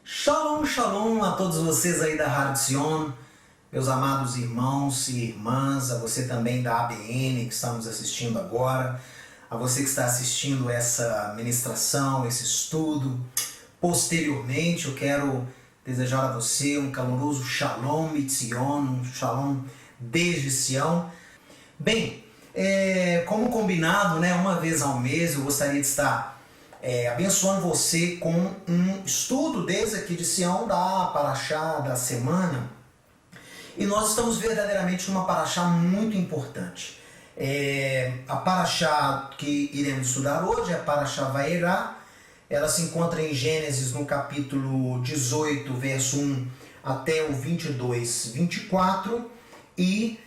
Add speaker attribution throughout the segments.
Speaker 1: Shalom, shalom a todos vocês aí da Rádio Sion, meus amados irmãos e irmãs, a você também da ABN que está nos assistindo agora, a você que está assistindo essa ministração, esse estudo. Posteriormente, eu quero desejar a você um caloroso Shalom Mitzion, um Shalom desde Sião. Bem, como combinado, uma vez ao mês eu gostaria de estar abençoando você com um estudo desde aqui de Sião da Parashá da semana. E nós estamos verdadeiramente numa Parashá muito importante. A Parashá que iremos estudar hoje é a Parashá Vaerá. Ela se encontra em Gênesis no capítulo 18, verso 1 até o 22, 24. E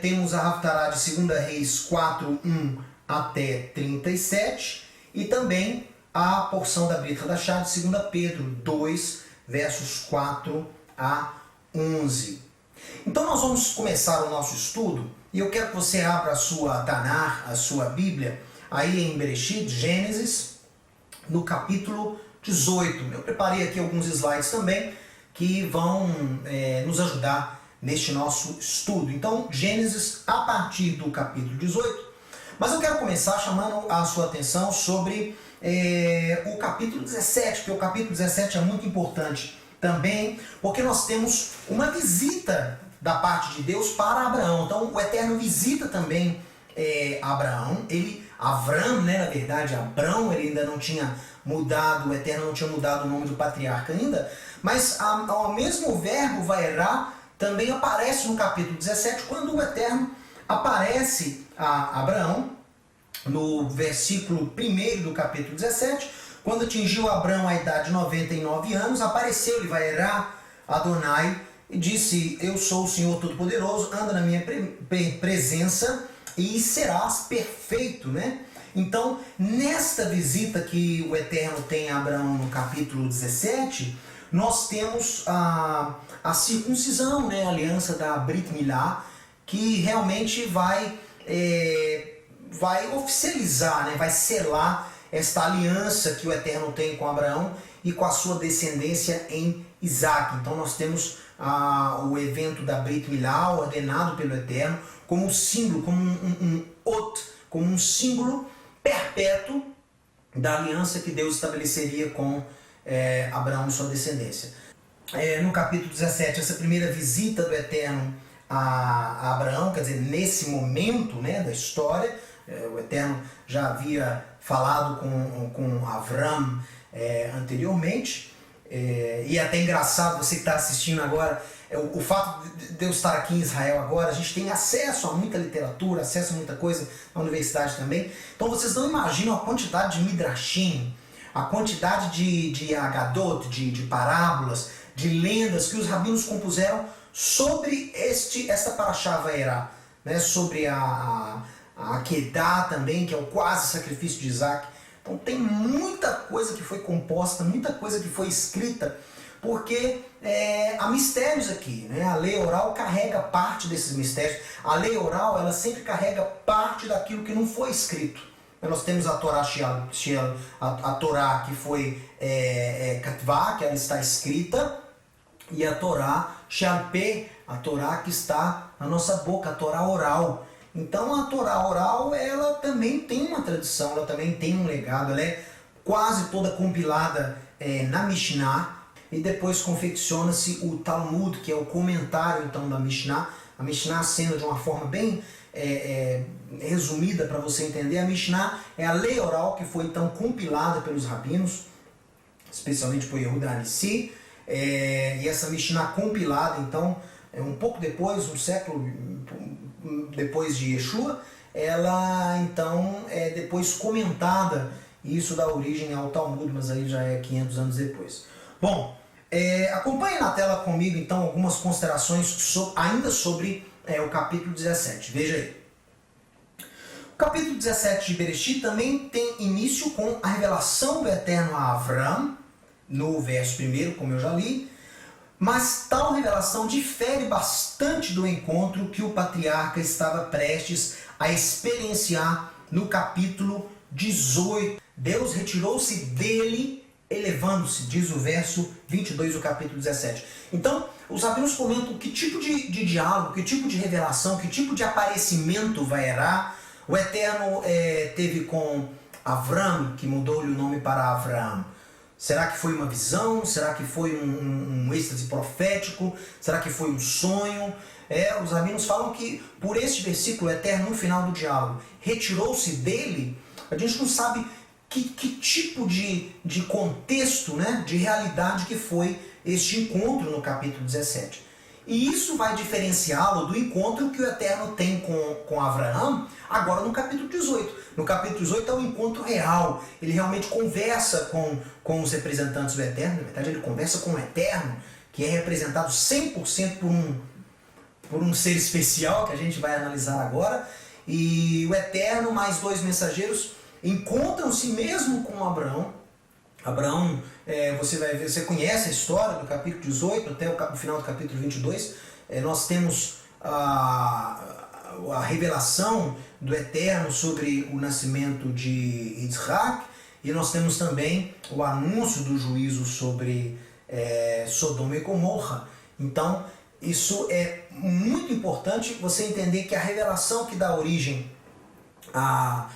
Speaker 1: temos a Haftará de 2 Reis 4, 1 até 37. E também a porção da Brit Hadashah de 2 Pedro 2, versos 4 a 11. Então nós vamos começar o nosso estudo e eu quero que você abra a sua Tanar, a sua Bíblia, aí em Bereshit, Gênesis, no capítulo 18. Eu preparei aqui alguns slides também que vão nos ajudar neste nosso estudo. Então, Gênesis a partir do capítulo 18. Mas eu quero começar chamando a sua atenção sobre o capítulo 17, porque o capítulo 17 é muito importante também, porque nós temos uma visita da parte de Deus para Abraão. Então o Eterno visita também Abraão, Avram, na verdade, Abrão, ele ainda não tinha mudado, o Eterno não tinha mudado o nome do patriarca ainda, mas ao mesmo verbo Vaerá também aparece no capítulo 17, quando o Eterno aparece a Abraão, no versículo 1 do capítulo 17, quando atingiu Abraão a idade de 99 anos, apareceu-lhe Vaerá Adonai e disse: eu sou o Senhor Todo-Poderoso, anda na minha presença e serás perfeito, Então, nesta visita que o Eterno tem a Abraão no capítulo 17, nós temos a circuncisão, a aliança da Brit Milá, que realmente vai oficializar, vai selar esta aliança que o Eterno tem com Abraão e com a sua descendência em Isaac. Então nós temos o evento da Brit Milá, ordenado pelo Eterno, como um símbolo, como um símbolo perpétuo da aliança que Deus estabeleceria com Abraão e sua descendência. No capítulo 17, essa primeira visita do Eterno a Abraão, quer dizer, nesse momento da história, o Eterno já havia falado com Avram anteriormente, e é até engraçado você que está assistindo agora, o fato de Deus estar aqui em Israel agora, a gente tem acesso a muita literatura, acesso a muita coisa na universidade também, então vocês não imaginam a quantidade de midrashim, a quantidade de agadot, de parábolas, de lendas que os rabinos compuseram sobre esta Parashá Vaerá, sobre a Akedah também, que é o quase sacrifício de Isaac. Então tem muita coisa que foi composta, muita coisa que foi escrita, porque há mistérios aqui. A lei oral carrega parte desses mistérios. A lei oral, ela sempre carrega parte daquilo que não foi escrito. Nós temos a Torá a Torá que foi Katvá, que ela está escrita, e a Torá Sheal-Peh, a Torá que está na nossa boca, a Torá oral. Então a Torá oral, ela também tem uma tradição, ela também tem um legado, ela é quase toda compilada na Mishnah, e depois confecciona-se o Talmud, que é o comentário então da Mishnah. A Mishnah sendo de uma forma bem resumida para você entender, a Mishnah é a lei oral que foi então compilada pelos rabinos, especialmente por Yehuda Anissi, e essa Mishnah compilada então um pouco depois, um século depois de Yeshua, ela então é depois comentada, e isso dá origem ao Talmud, mas aí já é 500 anos depois. Bom, acompanhe na tela comigo então algumas considerações ainda sobre o capítulo 17. Veja aí. O capítulo 17 de Bereshit também tem início com a revelação do Eterno a Avram, no verso 1, como eu já li, mas tal revelação difere bastante do encontro que o patriarca estava prestes a experienciar no capítulo 18. Deus retirou-se dele elevando-se, diz o verso 22 do capítulo 17. Então, os rabinos comentam que tipo de diálogo, que tipo de revelação, que tipo de aparecimento vaerá o Eterno teve com Avram, que mudou-lhe o nome para Avraham. Será que foi uma visão? Será que foi um êxtase profético? Será que foi um sonho? Os rabinos falam que por este versículo, o Eterno, no final do diálogo, retirou-se dele. A gente não sabe que tipo de contexto, né, de realidade que foi este encontro no capítulo 17. E isso vai diferenciá-lo do encontro que o Eterno tem com Avraham agora no capítulo 18. No capítulo 18 é um encontro real. Ele realmente conversa com os representantes do Eterno. Na verdade, ele conversa com o Eterno, que é representado 100% por um ser especial, que a gente vai analisar agora. E o Eterno, mais dois mensageiros, encontram-se mesmo com Abraão. Abraão, você conhece a história do capítulo 18 até o final do capítulo 22. Nós temos a revelação do Eterno sobre o nascimento de Isaac, e nós temos também o anúncio do juízo sobre Sodoma e Gomorra. Então, isso é muito importante você entender que a revelação que dá origem a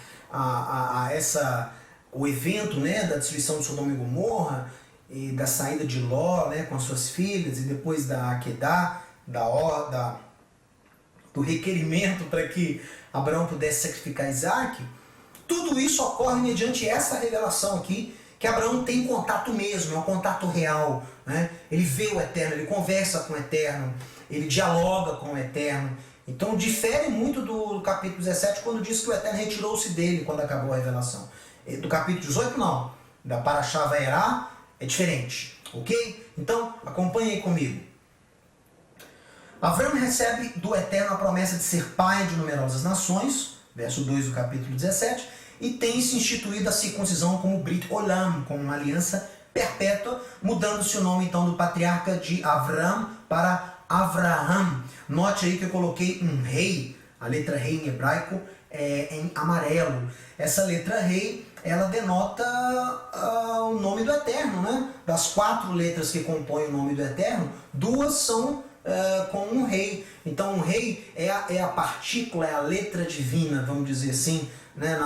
Speaker 1: o evento, né, da destruição de Sodoma e Gomorra, e da saída de Ló, né, com as suas filhas, e depois da Akedah, do requerimento para que Abraão pudesse sacrificar Isaac, tudo isso ocorre mediante essa revelação aqui, que Abraão tem contato mesmo, é um contato real, né? Ele vê o Eterno, ele conversa com o Eterno, ele dialoga com o Eterno. Então difere muito do capítulo 17, quando diz que o Eterno retirou-se dele quando acabou a revelação. Do capítulo 18 não, da Parashá Vaerá é diferente, ok? Então acompanhe aí comigo. Avraham recebe do Eterno a promessa de ser pai de numerosas nações, verso 2 do capítulo 17, e tem-se instituído a circuncisão como Brit Olam, como uma aliança perpétua, mudando-se o nome então do patriarca de Avraham para Avraham. Note aí que eu coloquei um rei, a letra rei em hebraico em amarelo. Essa letra rei, ela denota o nome do Eterno, né? Das 4 letras que compõem o nome do Eterno, 2 são com um rei. Então, um rei é a partícula, é a letra divina, vamos dizer assim, né?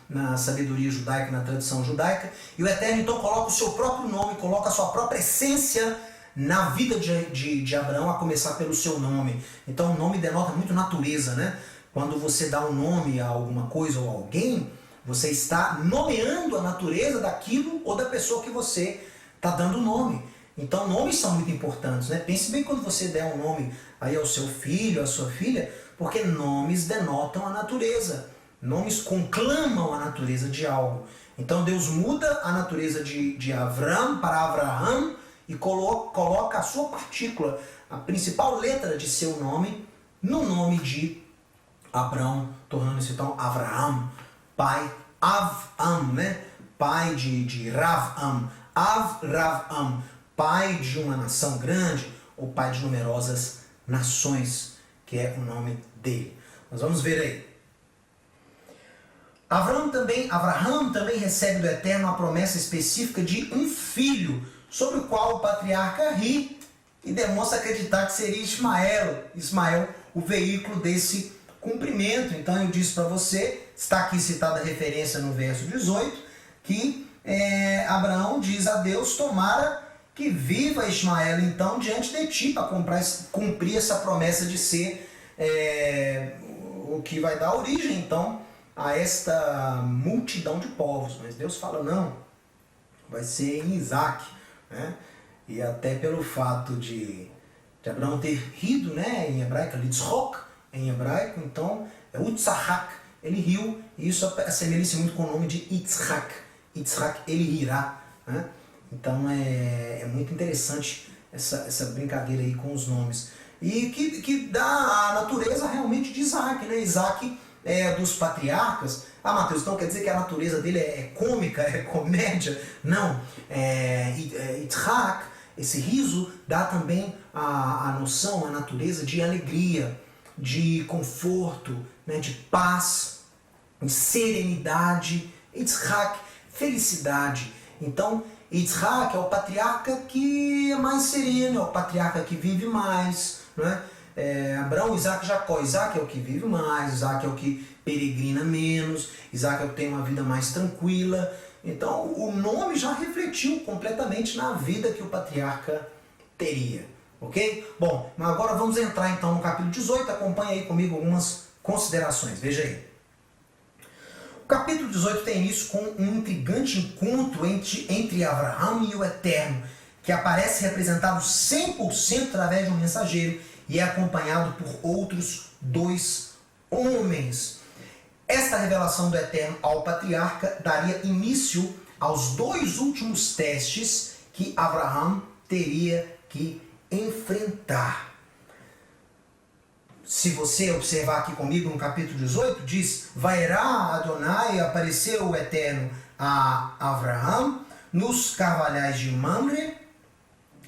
Speaker 1: Na sabedoria judaica, na tradição judaica. E o Eterno, então, coloca o seu próprio nome, coloca a sua própria essência na vida de Abraão, a começar pelo seu nome. Então, o nome denota muito natureza, né? Quando você dá um nome a alguma coisa ou a alguém, você está nomeando a natureza daquilo ou da pessoa que você está dando o nome. Então, nomes são muito importantes, né? Pense bem quando você der um nome aí ao seu filho, à sua filha, porque nomes denotam a natureza. Nomes conclamam a natureza de algo. Então, Deus muda a natureza de Avram para Avraham e coloca a sua partícula, a principal letra de seu nome, no nome de Abraão, tornando-se então Avraham, pai Avam, né? Pai de Ravam, Avravam, pai de uma nação grande, ou pai de numerosas nações, que é o nome dele. Nós vamos ver aí. Avraham também recebe do Eterno a promessa específica de um filho, sobre o qual o patriarca ri e demonstra acreditar que seria Ismael, o veículo desse cumprimento. Então eu disse para você, está aqui citada a referência no verso 18, que Abraão diz a Deus: tomara que viva Ismael então diante de ti, para cumprir essa promessa de ser o que vai dar origem então a esta multidão de povos. Mas Deus fala: não, vai ser em Isaac, né? E até pelo fato de Abraão ter rido, né, em hebraico, litzchok, em hebraico, então é Utzahak, ele riu, e isso assemelha-se muito com o nome de Yitzhak. Yitzhak, ele rirá, né? Então é muito interessante essa brincadeira aí com os nomes. E que dá a natureza realmente de Isaac, né? Isaac é dos patriarcas. Ah, Mateus, então quer dizer que a natureza dele é cômica, é comédia? Não. Yitzhak, esse riso, dá também a noção, a natureza de alegria, de conforto, né, de paz, de serenidade. Yitzhak, felicidade. Então, Yitzhak é o patriarca que é mais sereno, é o patriarca que vive mais, né? Abraão, Isaac e Jacó. Isaac é o que vive mais, Isaac é o que peregrina menos, Isaac é o que tem uma vida mais tranquila. Então, o nome já refletiu completamente na vida que o patriarca teria. Ok? Bom, mas agora vamos entrar então no capítulo 18. Acompanhe aí comigo algumas considerações. Veja aí. O capítulo 18 tem início com um intrigante encontro entre Abraão e o Eterno, que aparece representado 100% através de um mensageiro e é acompanhado por outros 2 homens. Esta revelação do Eterno ao patriarca daria início aos 2 últimos testes que Abraão teria que enfrentar. Se você observar aqui comigo no capítulo 18, diz: Vairá Adonai, apareceu o Eterno a Abraão nos carvalhais de Mamre,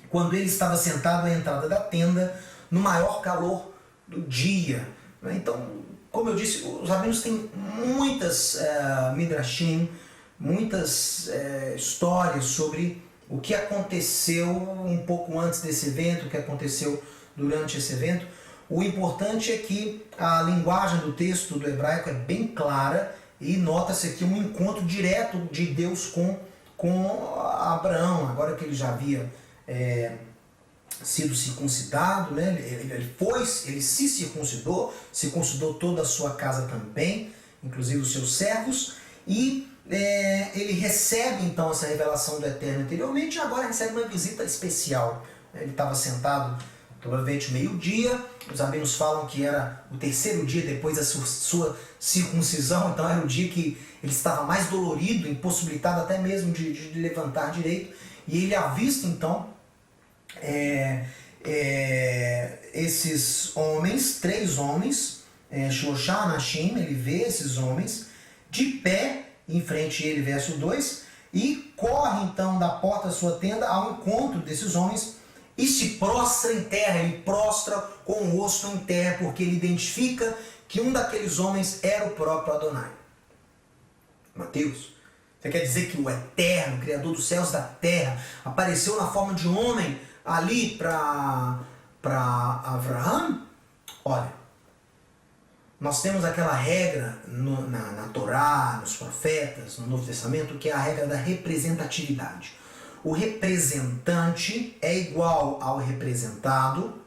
Speaker 1: quando ele estava sentado à entrada da tenda, no maior calor do dia. Então, como eu disse, os rabinos têm muitas midrashim, muitas histórias sobre o que aconteceu um pouco antes desse evento, o que aconteceu durante esse evento. O importante é que a linguagem do texto do hebraico é bem clara e nota-se aqui um encontro direto de Deus com Abraão, agora que ele já havia sido circuncidado, né? Ele se circuncidou toda a sua casa também, inclusive os seus servos, e ele recebe então essa revelação do Eterno anteriormente e agora recebe uma visita especial. Ele estava sentado provavelmente meio-dia, os rabinos falam que era o 3º dia depois da sua circuncisão, então era o dia que ele estava mais dolorido, impossibilitado até mesmo de levantar direito, e ele avista então esses homens, 3 homens, Shloshá Anashim, ele vê esses homens de pé em frente a ele, verso 2, e corre então da porta da sua tenda ao encontro desses homens e se prostra em terra. Ele prostra com o rosto em terra, porque ele identifica que um daqueles homens era o próprio Adonai. Mateus, você quer dizer que o Eterno, Criador dos céus e da terra, apareceu na forma de homem ali para Abraão? Olha, nós temos aquela regra na Torá, nos profetas, no Novo Testamento, que é a regra da representatividade. O representante é igual ao representado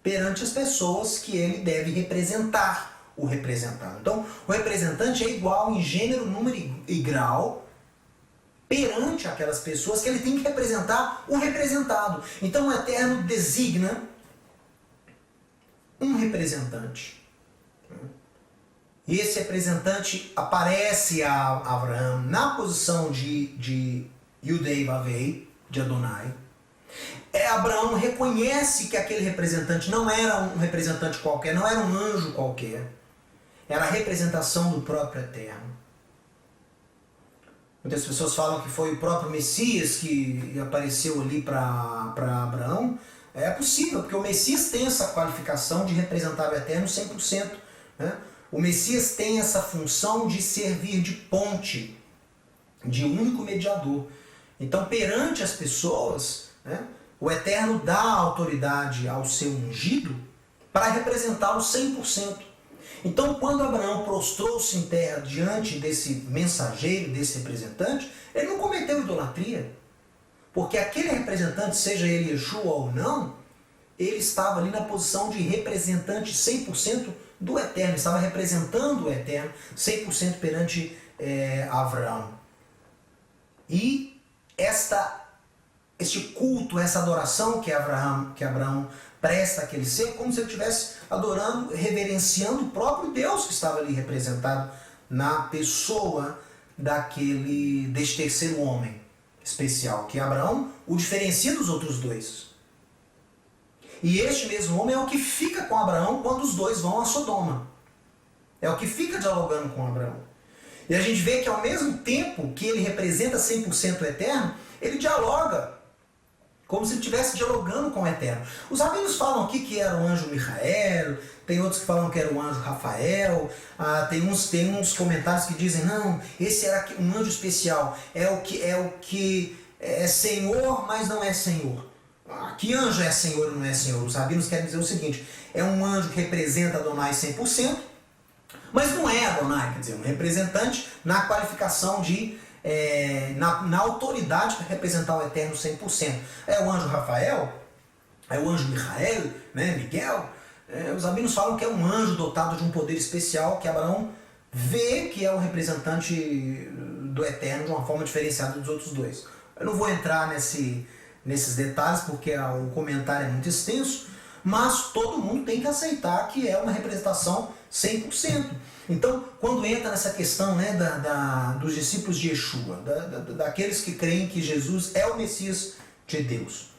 Speaker 1: perante as pessoas que ele deve representar o representado. Então, o representante é igual em gênero, número e grau perante aquelas pessoas que ele tem que representar o representado. Então, o Eterno designa um representante. E esse representante aparece a Abraão na posição de Yudei Vavei, de Adonai. Abraão reconhece que aquele representante não era um representante qualquer, não era um anjo qualquer. Era a representação do próprio Eterno. Muitas pessoas falam que foi o próprio Messias que apareceu ali para Abraão. É possível, porque o Messias tem essa qualificação de representar o Eterno 100%. Né? O Messias tem essa função de servir de ponte, de único mediador. Então, perante as pessoas, né, o Eterno dá autoridade ao seu ungido para representá-lo 100%. Então, quando Abraão prostrou-se em terra diante desse mensageiro, desse representante, ele não cometeu idolatria. Porque aquele representante, seja ele Yeshua ou não, ele estava ali na posição de representante 100% do Eterno, estava representando o Eterno 100% perante Abraão. E este culto, essa adoração que Abraão presta àquele ser, como se ele estivesse adorando, reverenciando o próprio Deus que estava ali representado na pessoa deste 3º homem especial, que Abraão o diferencia dos outros 2. E este mesmo homem é o que fica com Abraão quando os 2 vão a Sodoma. É o que fica dialogando com Abraão. E a gente vê que ao mesmo tempo que ele representa 100% o Eterno, ele dialoga como se ele estivesse dialogando com o Eterno. Os rabinos falam aqui que era o anjo Micael, tem outros que falam que era o anjo Rafael, tem uns comentários que dizem, não, esse era um anjo especial, é o que é Senhor, mas não é Senhor. Que anjo é Senhor ou não é Senhor? Os rabinos querem dizer o seguinte, é um anjo que representa Adonai 100%, mas não é Adonai, quer dizer, um representante na qualificação de na autoridade para representar o Eterno 100%. É o anjo Rafael? É o anjo Micael? Né? Miguel? Os rabinos falam que é um anjo dotado de um poder especial que Abraão vê que é o representante do Eterno de uma forma diferenciada dos outros dois. Eu não vou entrar nesses detalhes porque o comentário é muito extenso, mas todo mundo tem que aceitar que é uma representação 100%. Então, quando entra nessa questão, né, dos discípulos de Yeshua, daqueles que creem que Jesus é o Messias de Deus,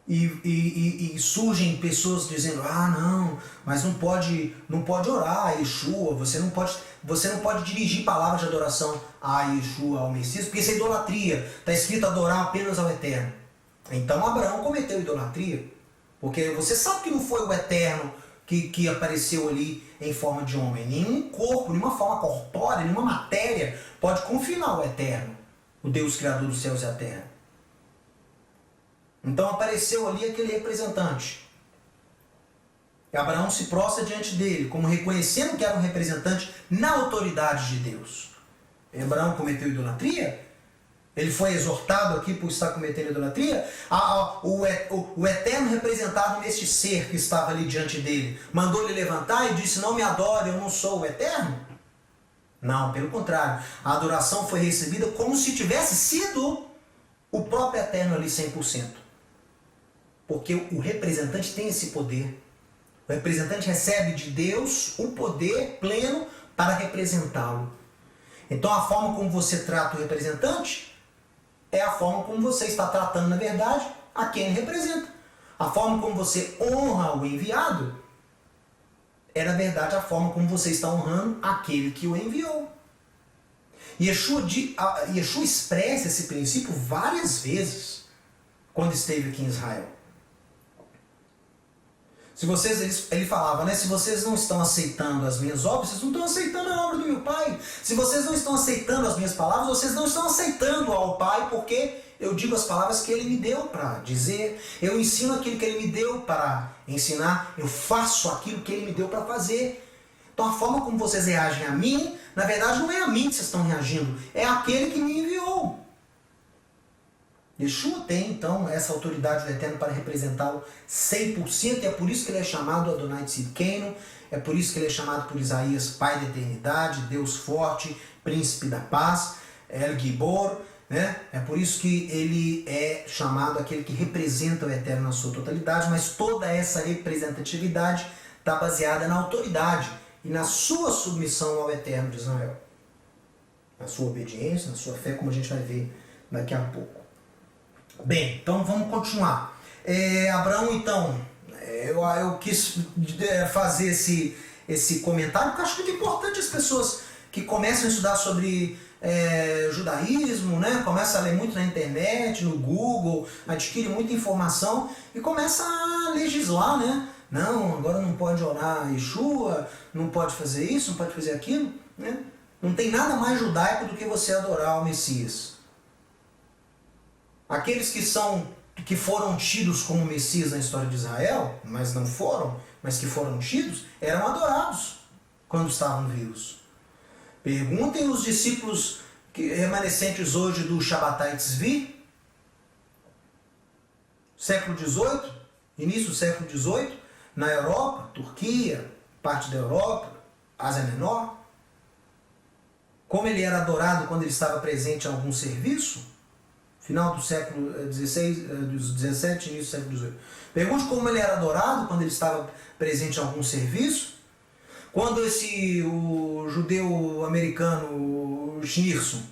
Speaker 1: e surgem pessoas dizendo, não, mas não pode orar a Yeshua, você não pode dirigir palavras de adoração a Yeshua, ao Messias, porque isso é idolatria, está escrito adorar apenas ao Eterno. Então Abraão cometeu idolatria, porque você sabe que não foi o Eterno que apareceu ali em forma de homem. Nenhum corpo, nenhuma forma corpórea, nenhuma matéria pode confinar o Eterno, o Deus Criador dos céus e a terra. Então apareceu ali aquele representante. E Abraão se prostra diante dele, como reconhecendo que era um representante na autoridade de Deus. E Abraão cometeu idolatria? Ele foi exortado aqui por estar cometendo idolatria? O Eterno representado neste ser que estava ali diante dele, mandou ele levantar e disse, não me adore, eu não sou o Eterno? Não, pelo contrário. A adoração foi recebida como se tivesse sido o próprio Eterno ali 100%. Porque o representante tem esse poder. O representante recebe de Deus o poder pleno para representá-lo. Então a forma como você trata o representante é a forma como você está tratando, na verdade, a quem ele representa. A forma como você honra o enviado é, na verdade, a forma como você está honrando aquele que o enviou. Yeshua expressa esse princípio várias vezes quando esteve aqui em Israel. Ele falava, né? Se vocês não estão aceitando as minhas obras, vocês não estão aceitando a obra do meu Pai. Se vocês não estão aceitando as minhas palavras, vocês não estão aceitando ao Pai, porque eu digo as palavras que Ele me deu para dizer. Eu ensino aquilo que Ele me deu para ensinar. Eu faço aquilo que Ele me deu para fazer. Então a forma como vocês reagem a mim, na verdade não é a mim que vocês estão reagindo, é aquele que me enviou. Yeshua tem, então, essa autoridade do Eterno para representá-lo 100%, e é por isso que ele é chamado Adonai Tzidkenu, é por isso que ele é chamado por Isaías Pai da Eternidade, Deus Forte, Príncipe da Paz, El Gibor, né? É por isso que ele é chamado aquele que representa o Eterno na sua totalidade, mas toda essa representatividade está baseada na autoridade e na sua submissão ao Eterno de Israel. Na sua obediência, na sua fé, como a gente vai ver daqui a pouco. Bem, então vamos continuar. Abraão, então, eu quis fazer esse comentário, porque eu acho muito importante as pessoas que começam a estudar sobre judaísmo, né? Começam a ler muito na internet, no Google, adquire muita informação e começa a legislar, né? Não, agora não pode orar a Yeshua, não pode fazer isso, não pode fazer aquilo, né? Não tem nada mais judaico do que você adorar o Messias. Aqueles que foram tidos como Messias na história de Israel, mas não foram, mas que foram tidos, eram adorados quando estavam vivos. Perguntem os discípulos remanescentes hoje do Shabbatai Tzvi, século XVIII, início do século XVIII, na Europa, Turquia, parte da Europa, Ásia Menor, como ele era adorado quando ele estava presente em algum serviço, final do século XVI, XVII, início do século XVIII. Pergunte como ele era adorado quando ele estava presente em algum serviço. Quando o judeu americano, o Schneerson,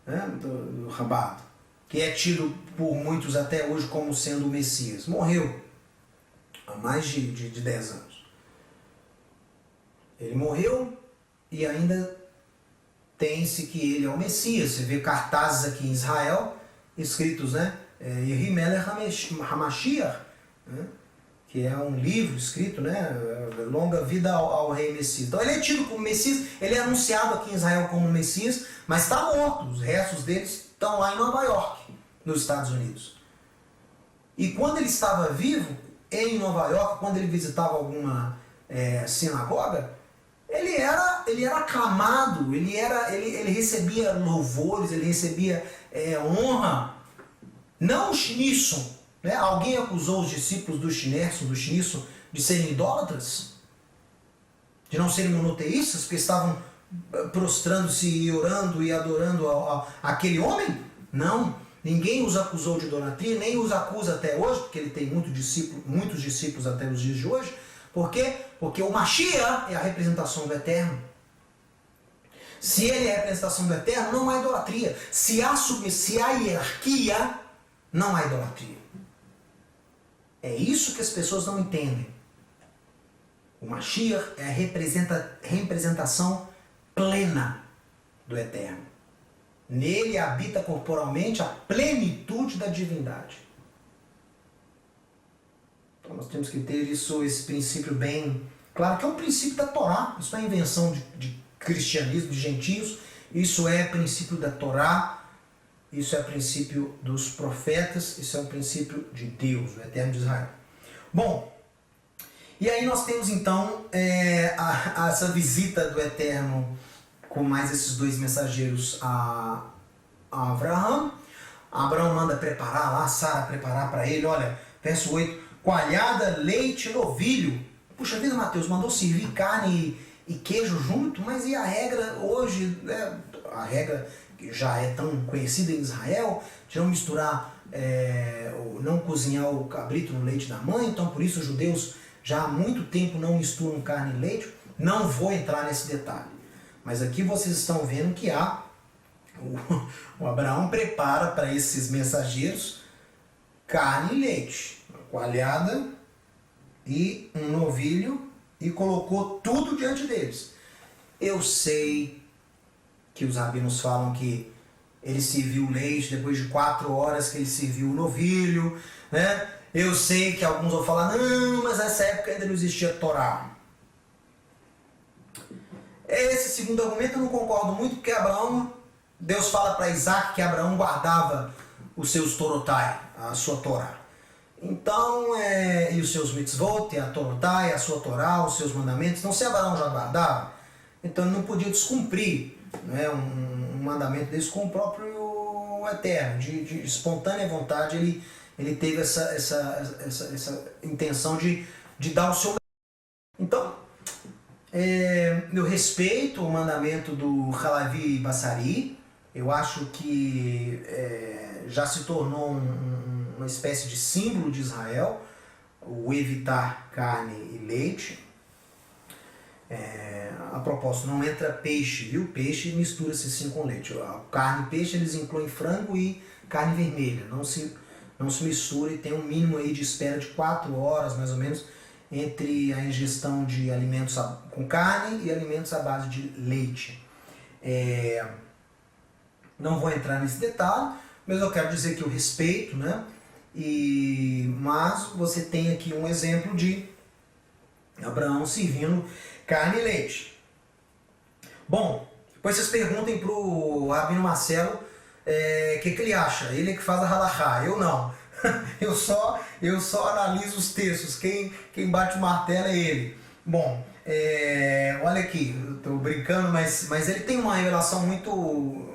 Speaker 1: né, do Rabat, que é tido por muitos até hoje como sendo o Messias, morreu há mais de 10 anos. Ele morreu e ainda tem-se que ele é o Messias. Você vê cartazes aqui em Israel, escritos, né, Yehi Melech HaMashiach, né? Que é um livro escrito, né? Longa vida ao rei Messias. Então ele é tido como Messias, ele é anunciado aqui em Israel como Messias, mas está morto. Os restos deles estão lá em Nova York, nos Estados Unidos. E quando ele estava vivo, em Nova York, quando ele visitava alguma sinagoga, ele era aclamado, ele recebia louvores, ele recebia honra. Não o Schneerson, né? Alguém acusou os discípulos do Schneerson de serem idólatras? De não serem monoteístas, porque estavam prostrando-se e orando e adorando aquele homem? Não. Ninguém os acusou de idolatria, nem os acusa até hoje, porque ele tem muitos discípulos até os dias de hoje. Por quê? Porque o Mashiach é a representação do Eterno. Se ele é a representação do Eterno, não há idolatria. Se há hierarquia, não há idolatria. É isso que as pessoas não entendem. O Mashiach é a representação plena do Eterno. Nele habita corporalmente a plenitude da divindade. Então nós temos que ter esse princípio bem claro, que é um princípio da Torá. Isso não é invenção de cristianismo, de gentios. Isso é princípio da Torá. Isso é princípio dos profetas, isso é um princípio de Deus, o Eterno de Israel. Bom, e aí nós temos então essa visita do Eterno com mais esses dois mensageiros a Abraão. Abraão manda preparar lá, Sara preparar para ele, olha, verso 8, coalhada, leite, novilho. Puxa vida, Mateus, mandou servir carne e queijo junto, mas e a regra hoje, a regra que já é tão conhecida em Israel, de não misturar, não cozinhar o cabrito no leite da mãe, então por isso os judeus já há muito tempo não misturam carne e leite. Não vou entrar nesse detalhe, mas aqui vocês estão vendo que o Abraão prepara para esses mensageiros carne e leite, uma coalhada e um novilho, e colocou tudo diante deles. Eu sei que os rabinos falam que ele serviu o leite depois de 4 horas que ele serviu o novilho, né? Eu sei que alguns vão falar, não, mas nessa época ainda não existia Torá. Esse segundo argumento eu não concordo muito, porque Deus fala para Isaac que Abraão guardava os seus Torotai, a sua Torá. Então, e os seus mitzvot, a Torotai, a sua Torá, os seus mandamentos. Então, se Abraão já guardava, então ele não podia descumprir, né, um mandamento desse com o próprio Eterno. De espontânea vontade, ele teve essa intenção de dar o seu. Então, eu respeito o mandamento do Halavi Bassari. Eu acho que já se tornou uma espécie de símbolo de Israel, o evitar carne e leite. A propósito, não entra peixe, viu? Peixe mistura-se sim com leite. A carne e peixe eles incluem frango e carne vermelha. Não se mistura, e tem um mínimo aí de espera de 4 horas, mais ou menos, entre a ingestão de alimentos com carne e alimentos à base de leite. Não vou entrar nesse detalhe, mas eu quero dizer que eu respeito, né? Mas você tem aqui um exemplo de Abraão servindo carne e leite. Bom, depois vocês perguntem para o Rabino Marcelo o que ele acha. Ele é que faz a halachá, eu não. eu só analiso os textos, quem bate o martelo é ele. Bom, olha aqui, eu estou brincando, mas ele tem uma revelação muito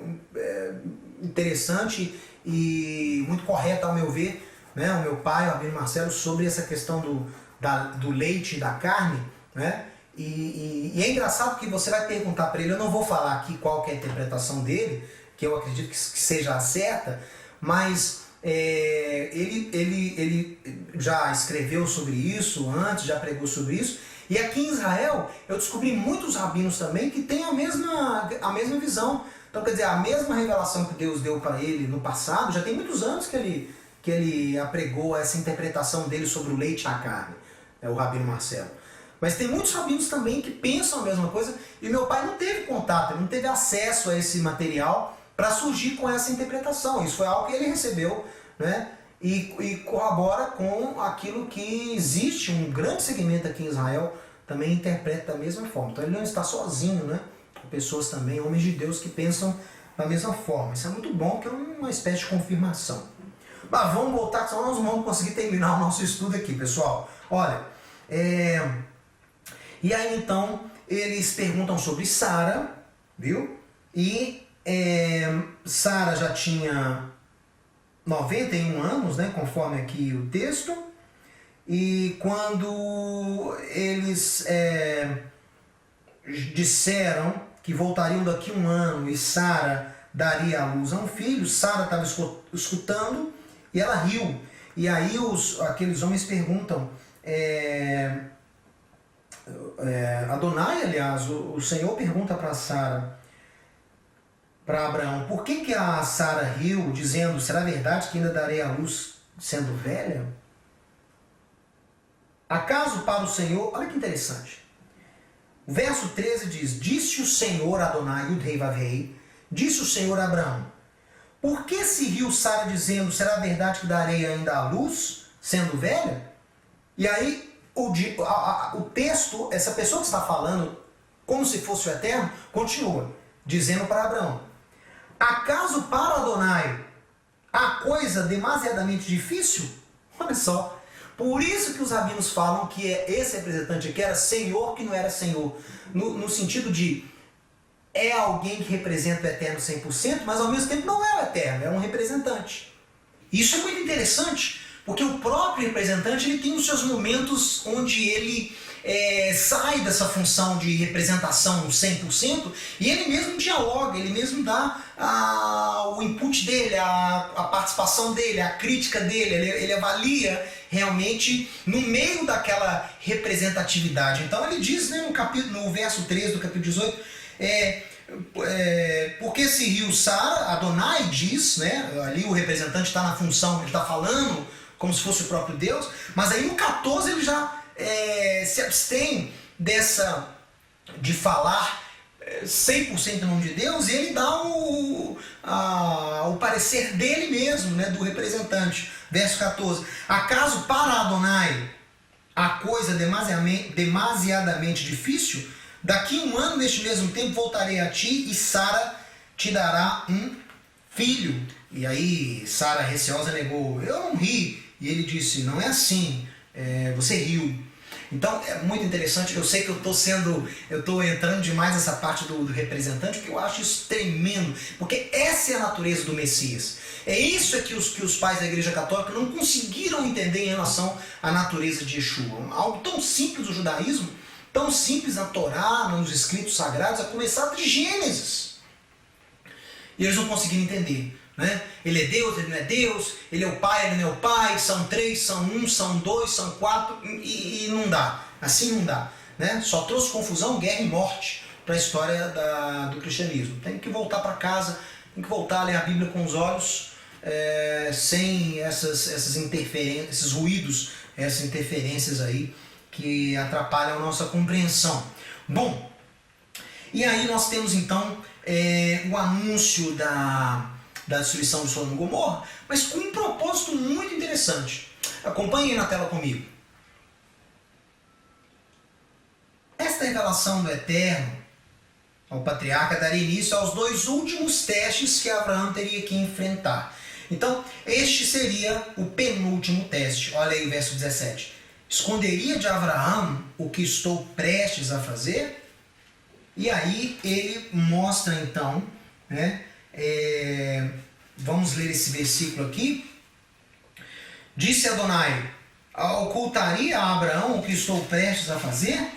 Speaker 1: interessante e muito correta, ao meu ver, né? O meu pai, o Rabino Marcelo, sobre essa questão do leite e da carne, né? E é engraçado que você vai perguntar para ele, eu não vou falar aqui qual que é a interpretação dele, que eu acredito que seja a certa, mas ele já escreveu sobre isso antes, já pregou sobre isso, e aqui em Israel eu descobri muitos rabinos também que têm a mesma visão. Então, quer dizer, a mesma revelação que Deus deu para ele no passado, já tem muitos anos que ele apregou essa interpretação dele sobre o leite e a carne, o Rabino Marcelo. Mas tem muitos rabinos também que pensam a mesma coisa, e meu pai não teve contato, ele não teve acesso a esse material para surgir com essa interpretação. Isso foi algo que ele recebeu né? E corrobora com aquilo que existe, um grande segmento aqui em Israel também interpreta da mesma forma. Então ele não está sozinho, né? Pessoas também, homens de Deus, que pensam da mesma forma. Isso é muito bom, que é uma espécie de confirmação. Mas vamos voltar, senão nós não vamos conseguir terminar o nosso estudo aqui, pessoal. Olha, e aí então eles perguntam sobre Sara, viu? E Sara já tinha 91 anos, né, conforme aqui o texto. E quando eles disseram que voltariam daqui um ano e Sara daria à luz a um filho, Sara estava escutando e ela riu. E aí aqueles homens perguntam, Adonai, aliás, o Senhor pergunta para Sara, para Abraão, por que a Sara riu, dizendo, será verdade que ainda darei à luz sendo velha? Acaso para o Senhor, olha que interessante, o verso 13 diz, disse o Senhor Adonai, Yud-Hei Vav-Hei, disse o Senhor a Abraão, por que se riu Sara dizendo, será verdade que darei ainda à luz sendo velha? E aí o texto, essa pessoa que está falando, como se fosse o Eterno, continua, dizendo para Abraão, acaso para Adonai a coisa demasiadamente difícil? Olha só, por isso que os rabinos falam que esse representante aqui era Senhor que não era Senhor, no sentido de é alguém que representa o Eterno 100%, mas ao mesmo tempo não é o Eterno, é um representante. Isso é muito interessante, porque o próprio representante ele tem os seus momentos onde ele sai dessa função de representação 100% e ele mesmo dialoga, ele mesmo dá o input dele, a participação dele, a crítica dele, ele avalia realmente no meio daquela representatividade. Então ele diz, né, no verso 13 do capítulo 18, porque se riu Sara, Adonai diz, né, ali o representante está na função, ele está falando como se fosse o próprio Deus, mas aí no 14 ele já se abstém de falar 100% em nome de Deus, e ele dá o parecer dele mesmo, né, do representante. Verso 14, acaso para Adonai a coisa demasiadamente difícil? Daqui um ano, neste mesmo tempo, voltarei a ti e Sara te dará um filho. E aí Sara, receosa, negou, eu não ri. E ele disse, não é assim, você riu. Então é muito interessante, eu sei que eu estou entrando demais nessa parte do representante, porque eu acho isso tremendo, porque essa é a natureza do Messias. É isso que os pais da Igreja Católica não conseguiram entender em relação à natureza de Yeshua. Algo tão simples do judaísmo, tão simples na Torá, nos escritos sagrados, a começar de Gênesis. E eles não conseguiram entender. Né? Ele é Deus, ele não é Deus, ele é o Pai, ele não é o Pai, são três, são um, são dois, são quatro, e não dá, assim não dá, né? Só trouxe confusão, guerra e morte para a história do cristianismo. Tem que voltar para casa, tem que voltar a ler a Bíblia com os olhos, sem essas interferências, esses ruídos, essas interferências aí que atrapalham a nossa compreensão. Bom, e aí nós temos então o anúncio da destruição de Sodoma e Gomorra, mas com um propósito muito interessante. Acompanhe aí na tela comigo. Esta revelação do Eterno ao patriarca daria início aos dois últimos testes que Abraão teria que enfrentar. Então, este seria o penúltimo teste. Olha aí o verso 17. Esconderia de Abraão o que estou prestes a fazer? E aí ele mostra então, né, vamos ler esse versículo aqui. Disse Adonai, ocultaria a Abraão o que estou prestes a fazer?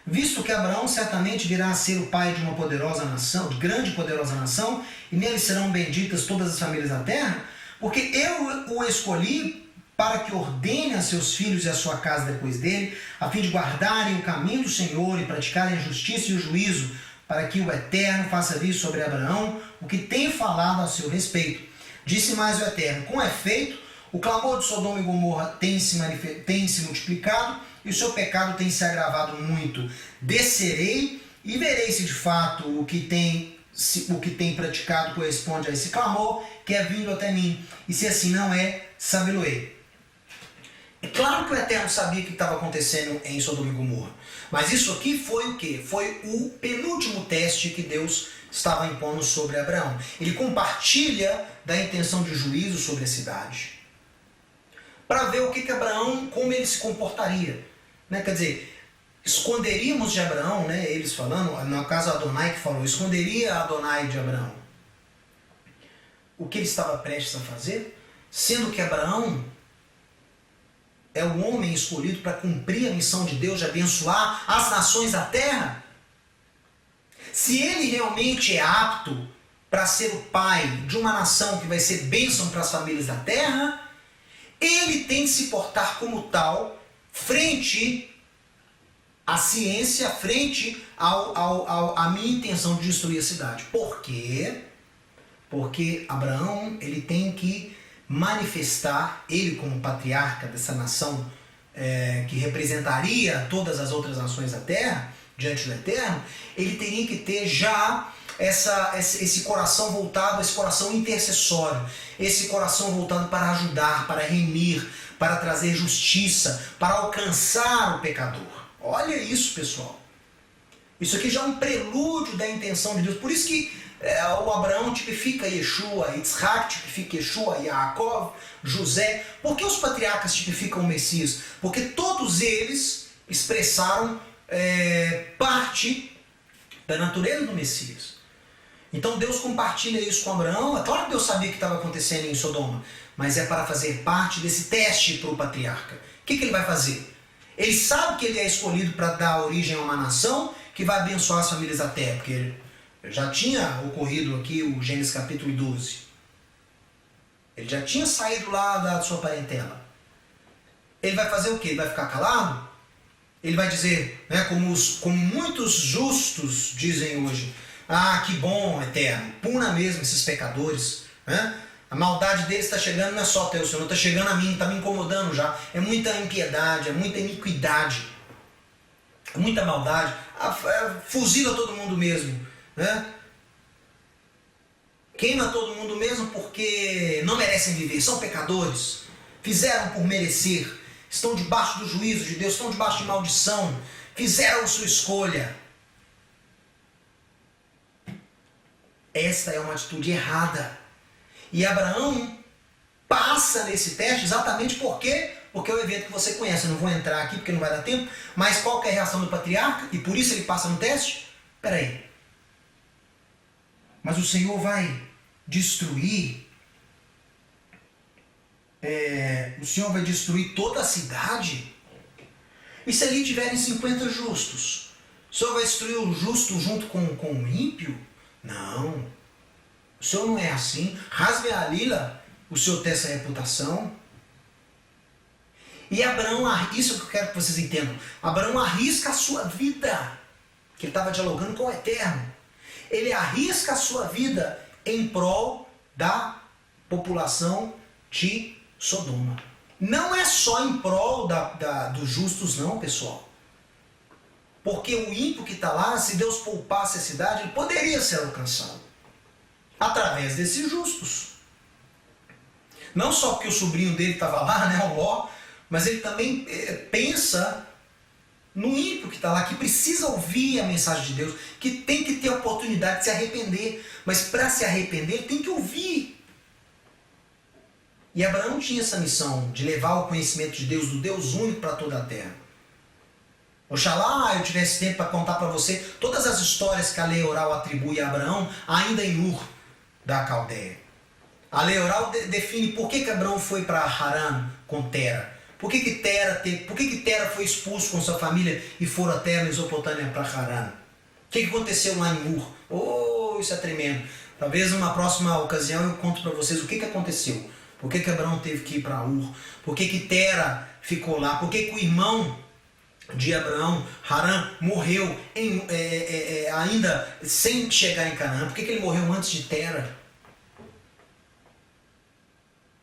Speaker 1: Visto que Abraão certamente virá a ser o pai de uma poderosa nação, de grande e poderosa nação, e nele serão benditas todas as famílias da terra, porque eu o escolhi para que ordene a seus filhos e a sua casa depois dele, a fim de guardarem o caminho do Senhor e praticarem a justiça e o juízo, para que o Eterno faça vir sobre Abraão o que tem falado a seu respeito. Disse mais o Eterno, com efeito, o clamor de Sodoma e Gomorra tem se multiplicado e o seu pecado tem se agravado muito. Descerei e verei se de fato o que tem se o que tem praticado corresponde a esse clamor que é vindo até mim, e se assim não é, sabê-lo-ei. É claro que o Eterno sabia o que estava acontecendo em Sodoma e Gomorra, mas isso aqui foi o quê? Foi o penúltimo teste que Deus estava impondo sobre Abraão. Ele compartilha da intenção de juízo sobre a cidade, para ver o que Abraão, como ele se comportaria. Né? Quer dizer, esconderíamos de Abraão, né? Eles falando, no caso Adonai que falou, esconderia Adonai de Abraão o que ele estava prestes a fazer, sendo que Abraão é o homem escolhido para cumprir a missão de Deus de abençoar as nações da terra. Se ele realmente é apto para ser o pai de uma nação que vai ser bênção para as famílias da terra, ele tem que se portar como tal frente à ciência, frente à minha intenção de destruir a cidade. Por quê? Porque Abraão, ele tem que manifestar, ele como patriarca dessa nação que representaria todas as outras nações da terra, diante do Eterno, ele teria que ter já esse coração voltado, esse coração intercessório, esse coração voltado para ajudar, para remir, para trazer justiça, para alcançar o pecador. Olha isso, pessoal. Isso aqui já é um prelúdio da intenção de Deus. Por isso que o Abraão tipifica Yeshua, Yitzhak tipifica Yeshua, Yaakov, José. Por que os patriarcas tipificam o Messias? Porque todos eles expressaram parte da natureza do Messias. Então Deus compartilha isso com Abraão. É claro que Deus sabia o que estava acontecendo em Sodoma, mas é para fazer parte desse teste para o patriarca. O que ele vai fazer? Ele sabe que ele é escolhido para dar origem a uma nação que vai abençoar as famílias da terra, porque já tinha ocorrido aqui o Gênesis capítulo 12. Ele já tinha saído lá da sua parentela. Ele vai fazer o quê? Ele vai ficar calado? Ele vai dizer, né, como muitos justos dizem hoje, ah, que bom, Eterno, puna mesmo esses pecadores, né? A maldade deles está chegando, não é só até o Senhor, está chegando a mim, está me incomodando já. É muita impiedade, é muita iniquidade, é muita maldade. Fuzila todo mundo mesmo, né? Queima todo mundo mesmo porque não merecem viver, são pecadores, fizeram por merecer, estão debaixo do juízo de Deus, estão debaixo de maldição, fizeram sua escolha. Esta é uma atitude errada. E Abraão passa nesse teste exatamente porque é o evento que você conhece. Eu não vou entrar aqui porque não vai dar tempo, mas qual que é a reação do patriarca? E por isso ele passa no teste? Espera aí. Mas o Senhor vai destruir, o Senhor vai destruir toda a cidade? E se ali tiverem 50 justos? O Senhor vai destruir o justo junto com o ímpio? Não. O Senhor não é assim. Rasve a lila, o Senhor tem essa reputação. E Abraão, isso que eu quero que vocês entendam. Abraão arrisca a sua vida, que ele estava dialogando com o Eterno. Ele arrisca a sua vida em prol da população de Sodoma. Não é só em prol dos justos não, pessoal. Porque o ímpio que está lá, se Deus poupasse a cidade, ele poderia ser alcançado através desses justos. Não só porque o sobrinho dele estava lá, né, o Ló, mas ele também pensa no ímpio que está lá, que precisa ouvir a mensagem de Deus, que tem que ter a oportunidade de se arrepender. Mas para se arrepender, tem que ouvir. E Abraão tinha essa missão de levar o conhecimento de Deus, do Deus único, para toda a terra. Oxalá eu tivesse tempo para contar para você todas as histórias que a lei oral atribui a Abraão, ainda em Ur da Caldeia. A lei oral define por que Abraão foi para Harã com Tera. Por que Tera foi expulso com sua família e foram até a Mesopotâmia para Harã? O que aconteceu lá em Ur? Oh, isso é tremendo. Talvez numa próxima ocasião eu conto para vocês o que aconteceu. Por que Abraão teve que ir para Ur? Por que Tera ficou lá? Por que o irmão de Abraão, Harã, morreu ainda sem chegar em Canaã? Por que ele morreu antes de Tera?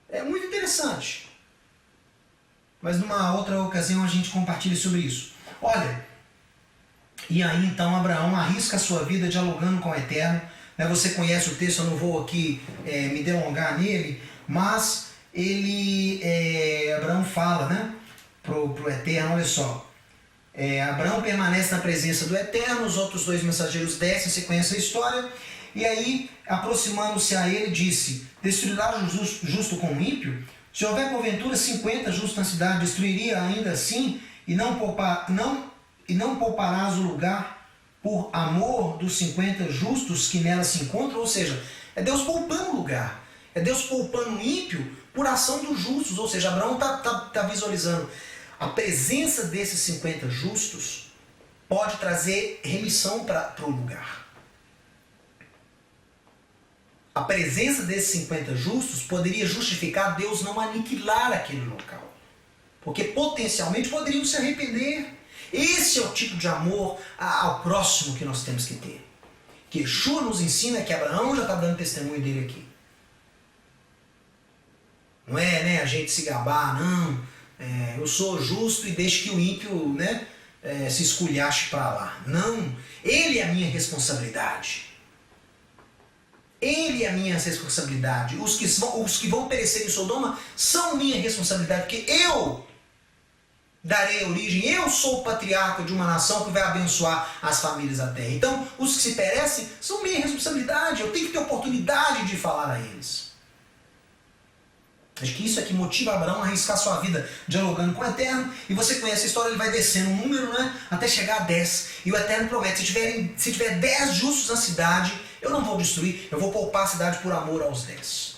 Speaker 1: É muito interessante. Mas numa outra ocasião a gente compartilha sobre isso. Olha, e aí então Abraão arrisca a sua vida dialogando com o Eterno Você conhece o texto, eu não vou aqui me delongar nele, mas Abraão fala, né, pro Eterno, olha só, Abraão permanece na presença do Eterno, os outros dois mensageiros descem, você conhece a história, e aí, aproximando-se a ele, disse: destruirá o justo com o ímpio? Se houver porventura 50 justos na cidade, destruiria ainda assim, e não pouparás o lugar por amor dos 50 justos que nela se encontram? Ou seja, é Deus poupando o lugar, é Deus poupando o ímpio por ação dos justos. Ou seja, Abraão está visualizando a presença desses 50 justos pode trazer remissão para o lugar. A presença desses 50 justos poderia justificar Deus não aniquilar aquele local, porque potencialmente poderiam se arrepender. Esse é o tipo de amor ao próximo que nós temos que ter. Que Yeshua nos ensina, que Abraão já está dando testemunho dele aqui. Não é, a gente se gabar, não. Eu sou justo e deixe que o ímpio, se esculhache para lá. Não, ele é a minha responsabilidade. Ele é a minha responsabilidade. Os que vão perecer em Sodoma são minha responsabilidade, porque eu darei origem, eu sou o patriarca de uma nação que vai abençoar as famílias da terra. Então, os que se perecem são minha responsabilidade, eu tenho que ter oportunidade de falar a eles. Acho que isso é que motiva Abraão a arriscar sua vida dialogando com o Eterno. E você conhece a história, ele vai descendo um número, até chegar a 10. E o Eterno promete, se tiver 10 justos na cidade, eu não vou destruir, eu vou poupar a cidade por amor aos 10.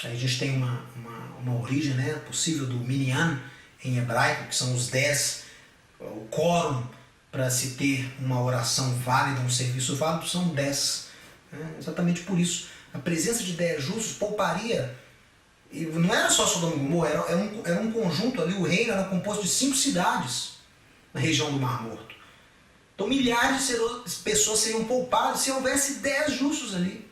Speaker 1: Aí a gente tem uma origem possível do minyan em hebraico, que são os 10, o quórum para se ter uma oração válida, um serviço válido, são 10. Exatamente por isso. A presença de 10 justos pouparia. E não era só Sodoma e Gomorra, era um conjunto ali, o reino era composto de 5 cidades na região do Mar Morto. Então milhares de pessoas seriam poupadas se houvesse 10 justos ali.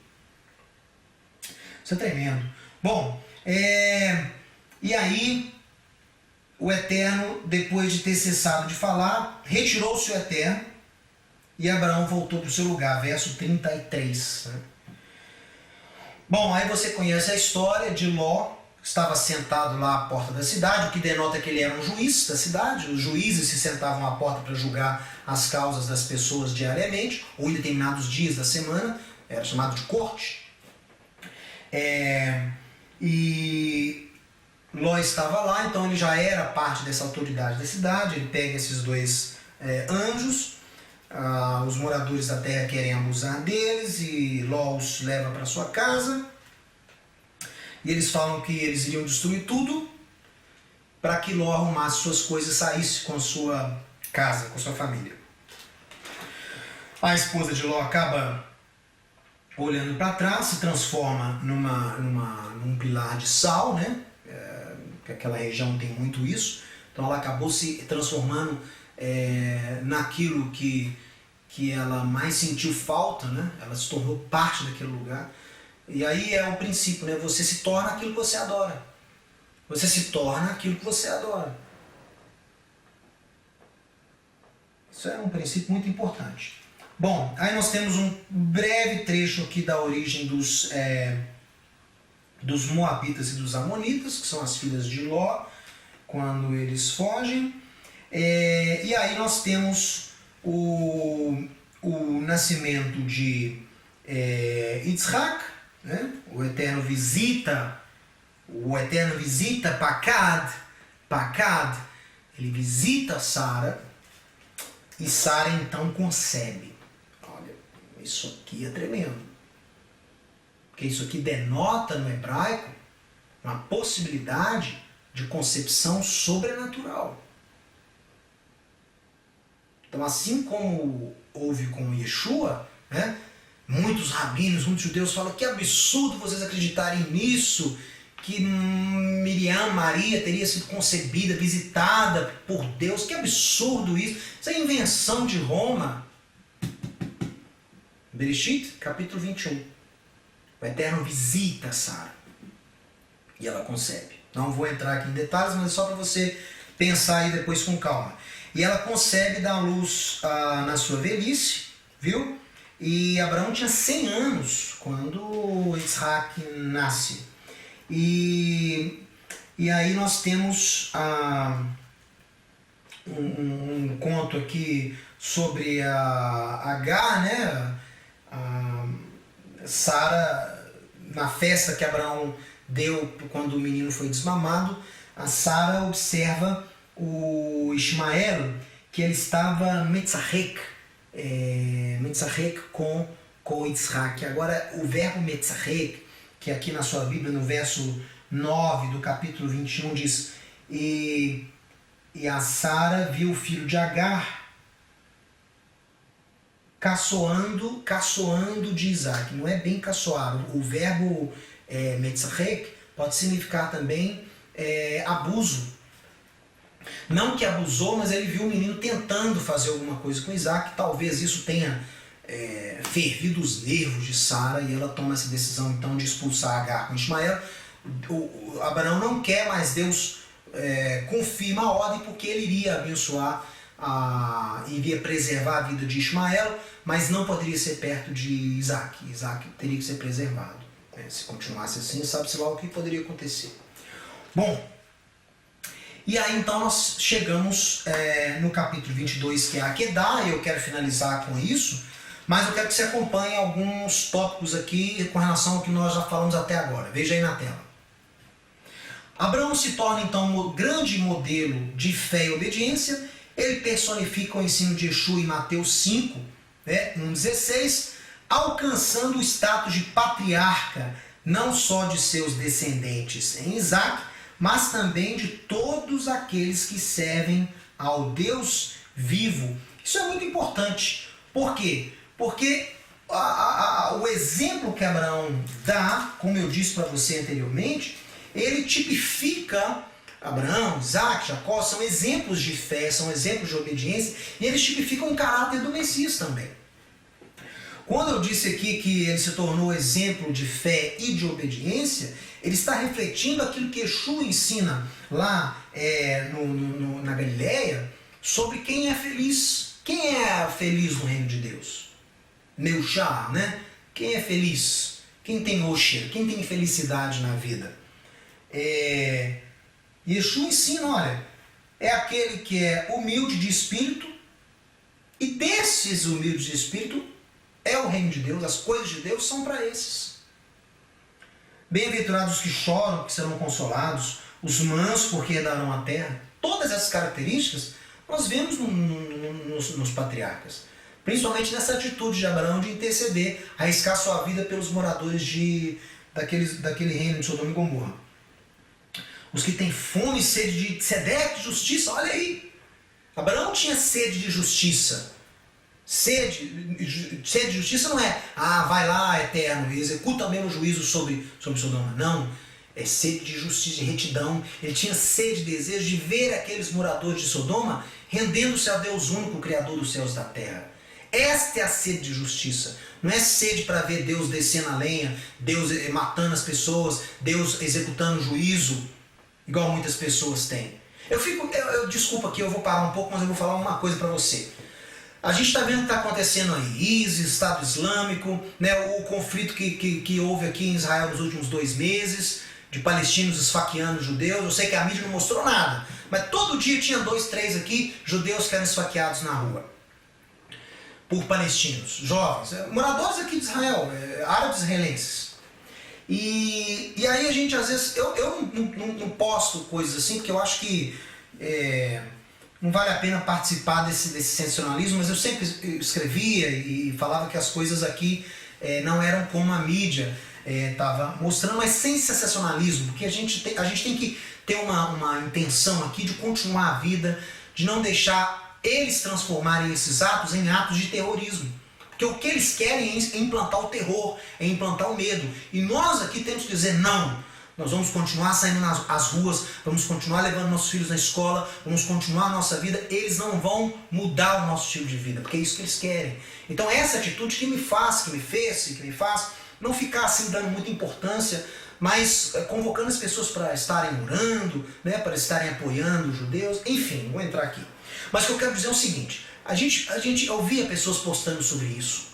Speaker 1: Isso é tremendo. Bom, e aí o Eterno, depois de ter cessado de falar, retirou-se o Eterno e Abraão voltou para o seu lugar, verso 33. Bom, aí você conhece a história de Ló, que estava sentado lá à porta da cidade, o que denota que ele era um juiz da cidade. Os juízes se sentavam à porta para julgar as causas das pessoas diariamente, ou em determinados dias da semana, era chamado de corte. E Ló estava lá, então ele já era parte dessa autoridade da cidade. Ele pega esses dois anjos, os moradores da terra querem abusar deles e Ló os leva para sua casa. E eles falam que eles iriam destruir tudo para que Ló arrumasse suas coisas e saísse com a sua casa, com a sua família. A esposa de Ló acaba olhando para trás, se transforma num pilar de sal, que aquela região tem muito isso. Então ela acabou se transformando naquilo que ela mais sentiu falta, Ela se tornou parte daquele lugar. E aí é o princípio, Você se torna aquilo que você adora. Você se torna aquilo que você adora. Isso é um princípio muito importante. Bom, aí nós temos um breve trecho aqui da origem dos Moabitas e dos Amonitas, que são as filhas de Ló, quando eles fogem. E aí nós temos o nascimento de Yitzhak, O Eterno visita Pakad, ele visita Sara, e Sara então concebe. Olha, isso aqui é tremendo, porque isso aqui denota no hebraico uma possibilidade de concepção sobrenatural. Então, assim como houve com Yeshua, muitos rabinos, muitos judeus falam que absurdo vocês acreditarem nisso, que Miriam, Maria, teria sido concebida, visitada por Deus. Que absurdo isso! Isso é invenção de Roma. Bereshit, capítulo 21. O Eterno visita Sara e ela concebe. Não vou entrar aqui em detalhes, mas é só para você pensar aí depois com calma. E ela concebe, dá luz na sua velhice, viu? E Abraão tinha 100 anos quando Isaac nasce. E aí nós temos um conto aqui sobre a Agar, né? Sara, na festa que Abraão deu quando o menino foi desmamado, a Sara observa o Ismael, que ele estava metzarek com Isaac. Agora, o verbo metzarek, que aqui na sua Bíblia, no verso 9 do capítulo 21, diz: E a Sara viu o filho de Agar caçoando de Isaac. Não é bem caçoar. O verbo metzarek pode significar também abuso. Não que abusou, mas ele viu o menino tentando fazer alguma coisa com Isaac. Talvez isso tenha fervido os nervos de Sara e ela toma essa decisão então de expulsar Agar com Ismael. Abraão não quer, mas Deus confirma a ordem porque ele iria abençoar, iria preservar a vida de Ismael, mas não poderia ser perto de Isaac. Isaac teria que ser preservado. Se continuasse assim, sabe-se lá o que poderia acontecer. Bom, e aí então nós chegamos no capítulo 22, que é a Akedah, e eu quero finalizar com isso, mas eu quero que você acompanhe alguns tópicos aqui com relação ao que nós já falamos até agora. Veja aí na tela. Abraão se torna então um grande modelo de fé e obediência. Ele personifica o ensino de Yeshua em Mateus 5, 1,16, alcançando o status de patriarca, não só de seus descendentes em Isaac, mas também de todos aqueles que servem ao Deus vivo. Isso é muito importante. Por quê? Porque o exemplo que Abraão dá, como eu disse para você anteriormente, ele tipifica Abraão, Isaac, Jacó, são exemplos de fé, são exemplos de obediência, e eles tipificam o caráter do Messias também. Quando eu disse aqui que ele se tornou exemplo de fé e de obediência, ele está refletindo aquilo que Yeshua ensina lá na Galileia sobre quem é feliz. Quem é feliz no reino de Deus? Neushá, né? Quem é feliz? Quem tem osher? Quem tem felicidade na vida? Yeshua ensina, olha, é aquele que é humilde de espírito, e desses humildes de espírito é o reino de Deus, as coisas de Deus são para esses. Bem-aventurados os que choram, que serão consolados, os mansos, porque herdarão a terra. Todas essas características nós vemos nos patriarcas, principalmente nessa atitude de Abraão de interceder, arriscar sua vida pelos moradores daquele reino de Sodoma e Gomorra. Os que têm fome e sede de tzedek, de justiça, olha aí. Abraão tinha sede de justiça. Sede de justiça não é, vai lá, eterno, e executa mesmo o juízo sobre Sodoma. Não, é sede de justiça, de retidão. Ele tinha sede, desejo de ver aqueles moradores de Sodoma rendendo-se a Deus único, o Criador dos céus e da terra. Esta é a sede de justiça. Não é sede para ver Deus descendo a lenha, Deus matando as pessoas, Deus executando juízo, igual muitas pessoas têm. Desculpa que eu vou parar um pouco, mas eu vou falar uma coisa para você. A gente está vendo o que está acontecendo aí, ISIS, Estado Islâmico, né, o conflito que houve aqui em Israel nos últimos 2 meses, de palestinos esfaqueando judeus. Eu sei que a mídia não mostrou nada, mas todo dia tinha 2, 3 aqui, judeus que eram esfaqueados na rua por palestinos, jovens, moradores aqui de Israel, árabes israelenses. E aí a gente, às vezes, eu não posto coisas assim, porque eu acho que não vale a pena participar desse sensacionalismo, mas eu sempre escrevia e falava que as coisas aqui não eram como a mídia estava mostrando, mas sem sensacionalismo, porque a gente tem que ter uma intenção aqui de continuar a vida, de não deixar eles transformarem esses atos em atos de terrorismo. Porque o que eles querem é implantar o terror, é implantar o medo. E nós aqui temos que dizer não. Nós vamos continuar saindo às ruas, vamos continuar levando nossos filhos na escola, vamos continuar a nossa vida. Eles não vão mudar o nosso estilo de vida, porque é isso que eles querem. Então essa atitude que me faz não ficar assim dando muita importância, mas convocando as pessoas para estarem orando, né, para estarem apoiando os judeus, enfim, não vou entrar aqui. Mas o que eu quero dizer é o seguinte, a gente ouvia pessoas postando sobre isso.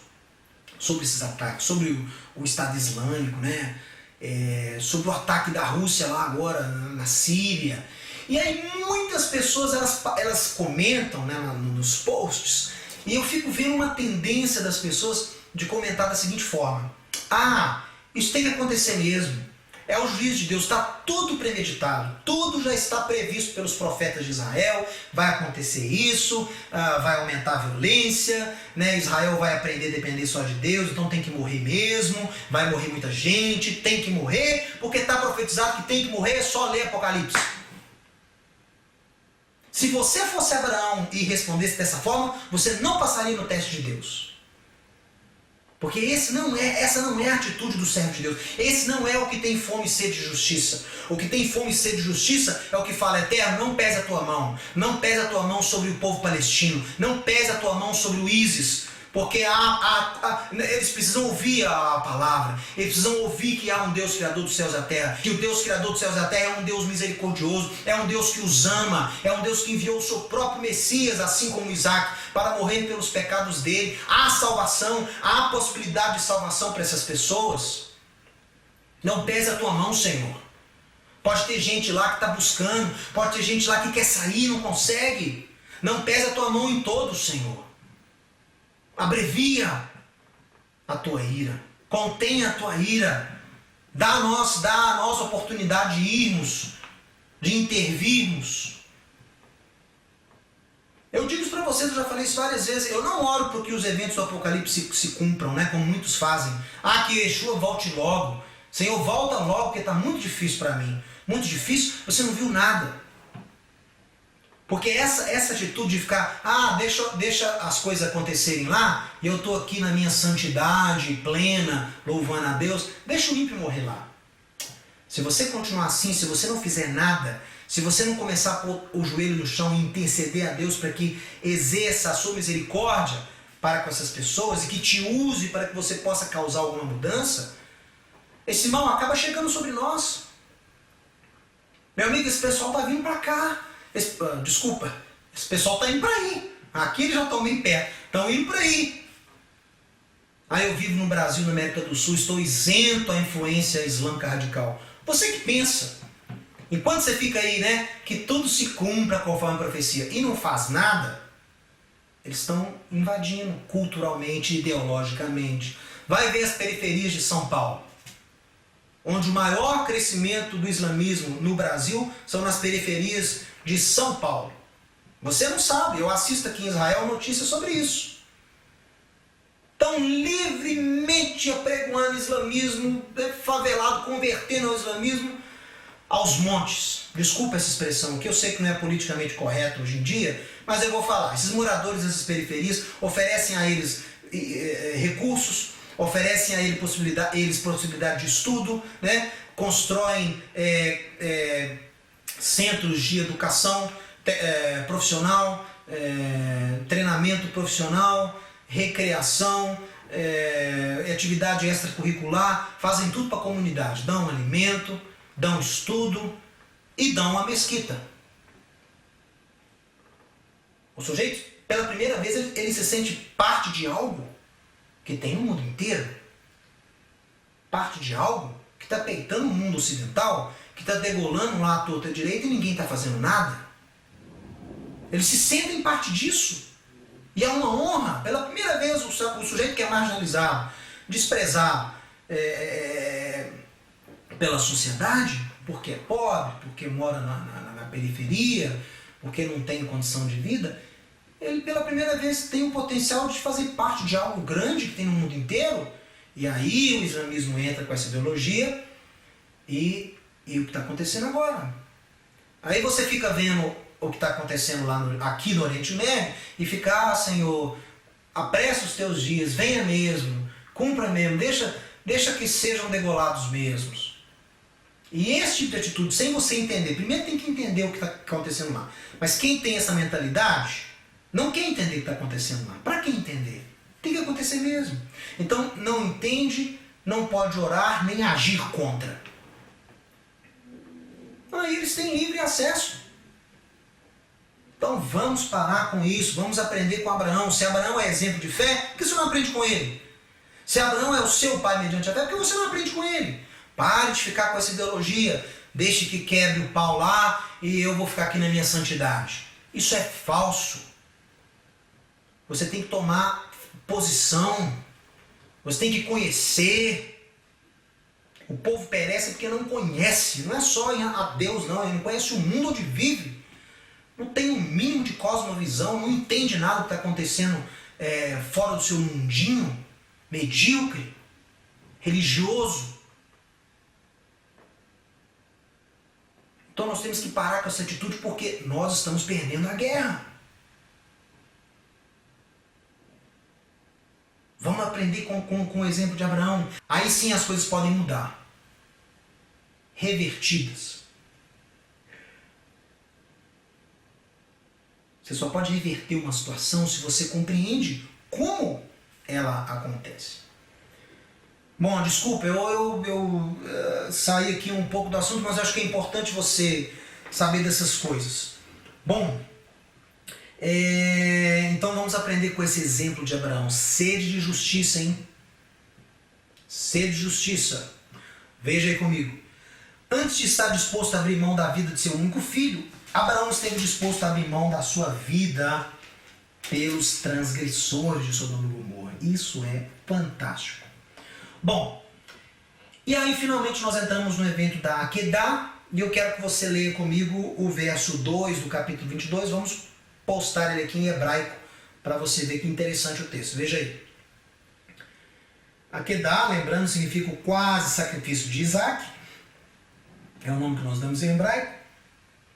Speaker 1: sobre esses ataques, sobre o Estado Islâmico, né? Sobre o ataque da Rússia lá agora na Síria. E aí muitas pessoas elas comentam, né, nos posts, e eu fico vendo uma tendência das pessoas de comentar da seguinte forma: isso tem que acontecer mesmo. É o juízo de Deus, está tudo premeditado, tudo já está previsto pelos profetas de Israel, vai acontecer isso, vai aumentar a violência, né? Israel vai aprender a depender só de Deus, então tem que morrer mesmo, vai morrer muita gente, tem que morrer, porque está profetizado que tem que morrer, é só ler Apocalipse. Se você fosse Abraão e respondesse dessa forma, você não passaria no teste de Deus. Porque essa não é a atitude do servo de Deus. Esse não é o que tem fome e sede de justiça. O que tem fome e sede de justiça é o que fala: Eterno, não pese a tua mão. Não pese a tua mão sobre o povo palestino. Não pese a tua mão sobre o ISIS. Porque eles precisam ouvir a palavra. Eles precisam ouvir que há um Deus criador dos céus e da terra. Que o Deus criador dos céus e da terra é um Deus misericordioso. É um Deus que os ama. É um Deus que enviou o seu próprio Messias, assim como Isaac, para morrer pelos pecados dele. Há salvação. Há possibilidade de salvação para essas pessoas. Não pese a tua mão, Senhor. Pode ter gente lá que está buscando. Pode ter gente lá que quer sair e não consegue. Não pese a tua mão em todos, Senhor. Abrevia a tua ira, contenha a tua ira, dá a nós a oportunidade de irmos, de intervirmos. Eu digo isso para vocês, eu já falei isso várias vezes, eu não oro porque os eventos do Apocalipse se cumpram, né, como muitos fazem. Que Yeshua volte logo. Senhor, volta logo, porque está muito difícil para mim. Muito difícil, você não viu nada. Porque essa atitude de ficar, deixa as coisas acontecerem lá, e eu estou aqui na minha santidade plena, louvando a Deus, deixa o ímpio morrer lá. Se você continuar assim, se você não fizer nada, se você não começar a pôr o joelho no chão e interceder a Deus para que exerça a sua misericórdia para com essas pessoas e que te use para que você possa causar alguma mudança, esse mal acaba chegando sobre nós. Meu amigo, esse pessoal está vindo para cá. Esse pessoal está indo para aí. Aqui eles já estão bem perto. Estão indo para aí. Eu vivo no Brasil, na América do Sul, estou isento à influência islâmica radical. Você que pensa. Enquanto você fica aí, né, que tudo se cumpra conforme a profecia e não faz nada, eles estão invadindo culturalmente, ideologicamente. Vai ver as periferias de São Paulo, onde o maior crescimento do islamismo no Brasil são nas periferias de São Paulo. Você não sabe, eu assisto aqui em Israel notícias sobre isso. Estão livremente apregoando islamismo, favelado, convertendo ao islamismo aos montes. Desculpa essa expressão, que eu sei que não é politicamente correto hoje em dia, mas eu vou falar. Esses moradores dessas periferias oferecem a eles recursos, oferecem a eles possibilidade de estudo, né? Constroem centros de educação profissional, treinamento profissional, recreação, atividade extracurricular, fazem tudo para a comunidade, dão alimento, dão estudo e dão uma mesquita. O sujeito, pela primeira vez, ele se sente parte de algo que tem no mundo inteiro, parte de algo que está peitando o mundo ocidental, que está degolando lá a torta direita e ninguém está fazendo nada. Eles se sentem parte disso. E é uma honra. Pela primeira vez o sujeito que é marginalizado, desprezado pela sociedade, porque é pobre, porque mora na periferia, porque não tem condição de vida, ele pela primeira vez tem o potencial de fazer parte de algo grande que tem no mundo inteiro. E aí o islamismo entra com essa ideologia e o que está acontecendo agora. Aí você fica vendo o que está acontecendo aqui no Oriente Médio e fica, Senhor, apressa os teus dias, venha mesmo, cumpra mesmo, deixa que sejam degolados mesmos. E esse tipo de atitude, sem você entender, primeiro tem que entender o que está acontecendo lá. Mas quem tem essa mentalidade, não quer entender o que está acontecendo lá. Para que entender? Tem que acontecer mesmo. Então, não entende, não pode orar, nem agir contra. Aí eles têm livre acesso. Então vamos parar com isso, vamos aprender com Abraão. Se Abraão é exemplo de fé, por que você não aprende com ele? Se Abraão é o seu pai mediante a fé, por que você não aprende com ele? Pare de ficar com essa ideologia. Deixe que quebre o pau lá e eu vou ficar aqui na minha santidade. Isso é falso. Você tem que tomar posição. Você tem que conhecer. O povo perece porque não conhece. Não é só a Deus, não. Ele não conhece o mundo onde vive. Não tem o mínimo de cosmovisão. Não entende nada do que está acontecendo fora do seu mundinho. Medíocre. Religioso. Então nós temos que parar com essa atitude porque nós estamos perdendo a guerra. Vamos aprender com o exemplo de Abraão. Aí sim as coisas podem mudar. Revertidas. Você só pode reverter uma situação se você compreende como ela acontece. Bom, desculpa, eu saí aqui um pouco do assunto, mas acho que é importante você saber dessas coisas. Bom, então vamos aprender com esse exemplo de Abraão. Sede de justiça, hein? Sede de justiça. Veja aí comigo. Antes de estar disposto a abrir mão da vida de seu único filho, Abraão esteve disposto a abrir mão da sua vida pelos transgressores de Sodoma e Gomorra. Isso é fantástico. Bom, e aí finalmente nós entramos no evento da Akedah, e eu quero que você leia comigo o verso 2 do capítulo 22, vamos postar ele aqui em hebraico, para você ver que interessante o texto, veja aí. Akedah, lembrando, significa o quase sacrifício de Isaac, é o nome que nós damos em hebraico,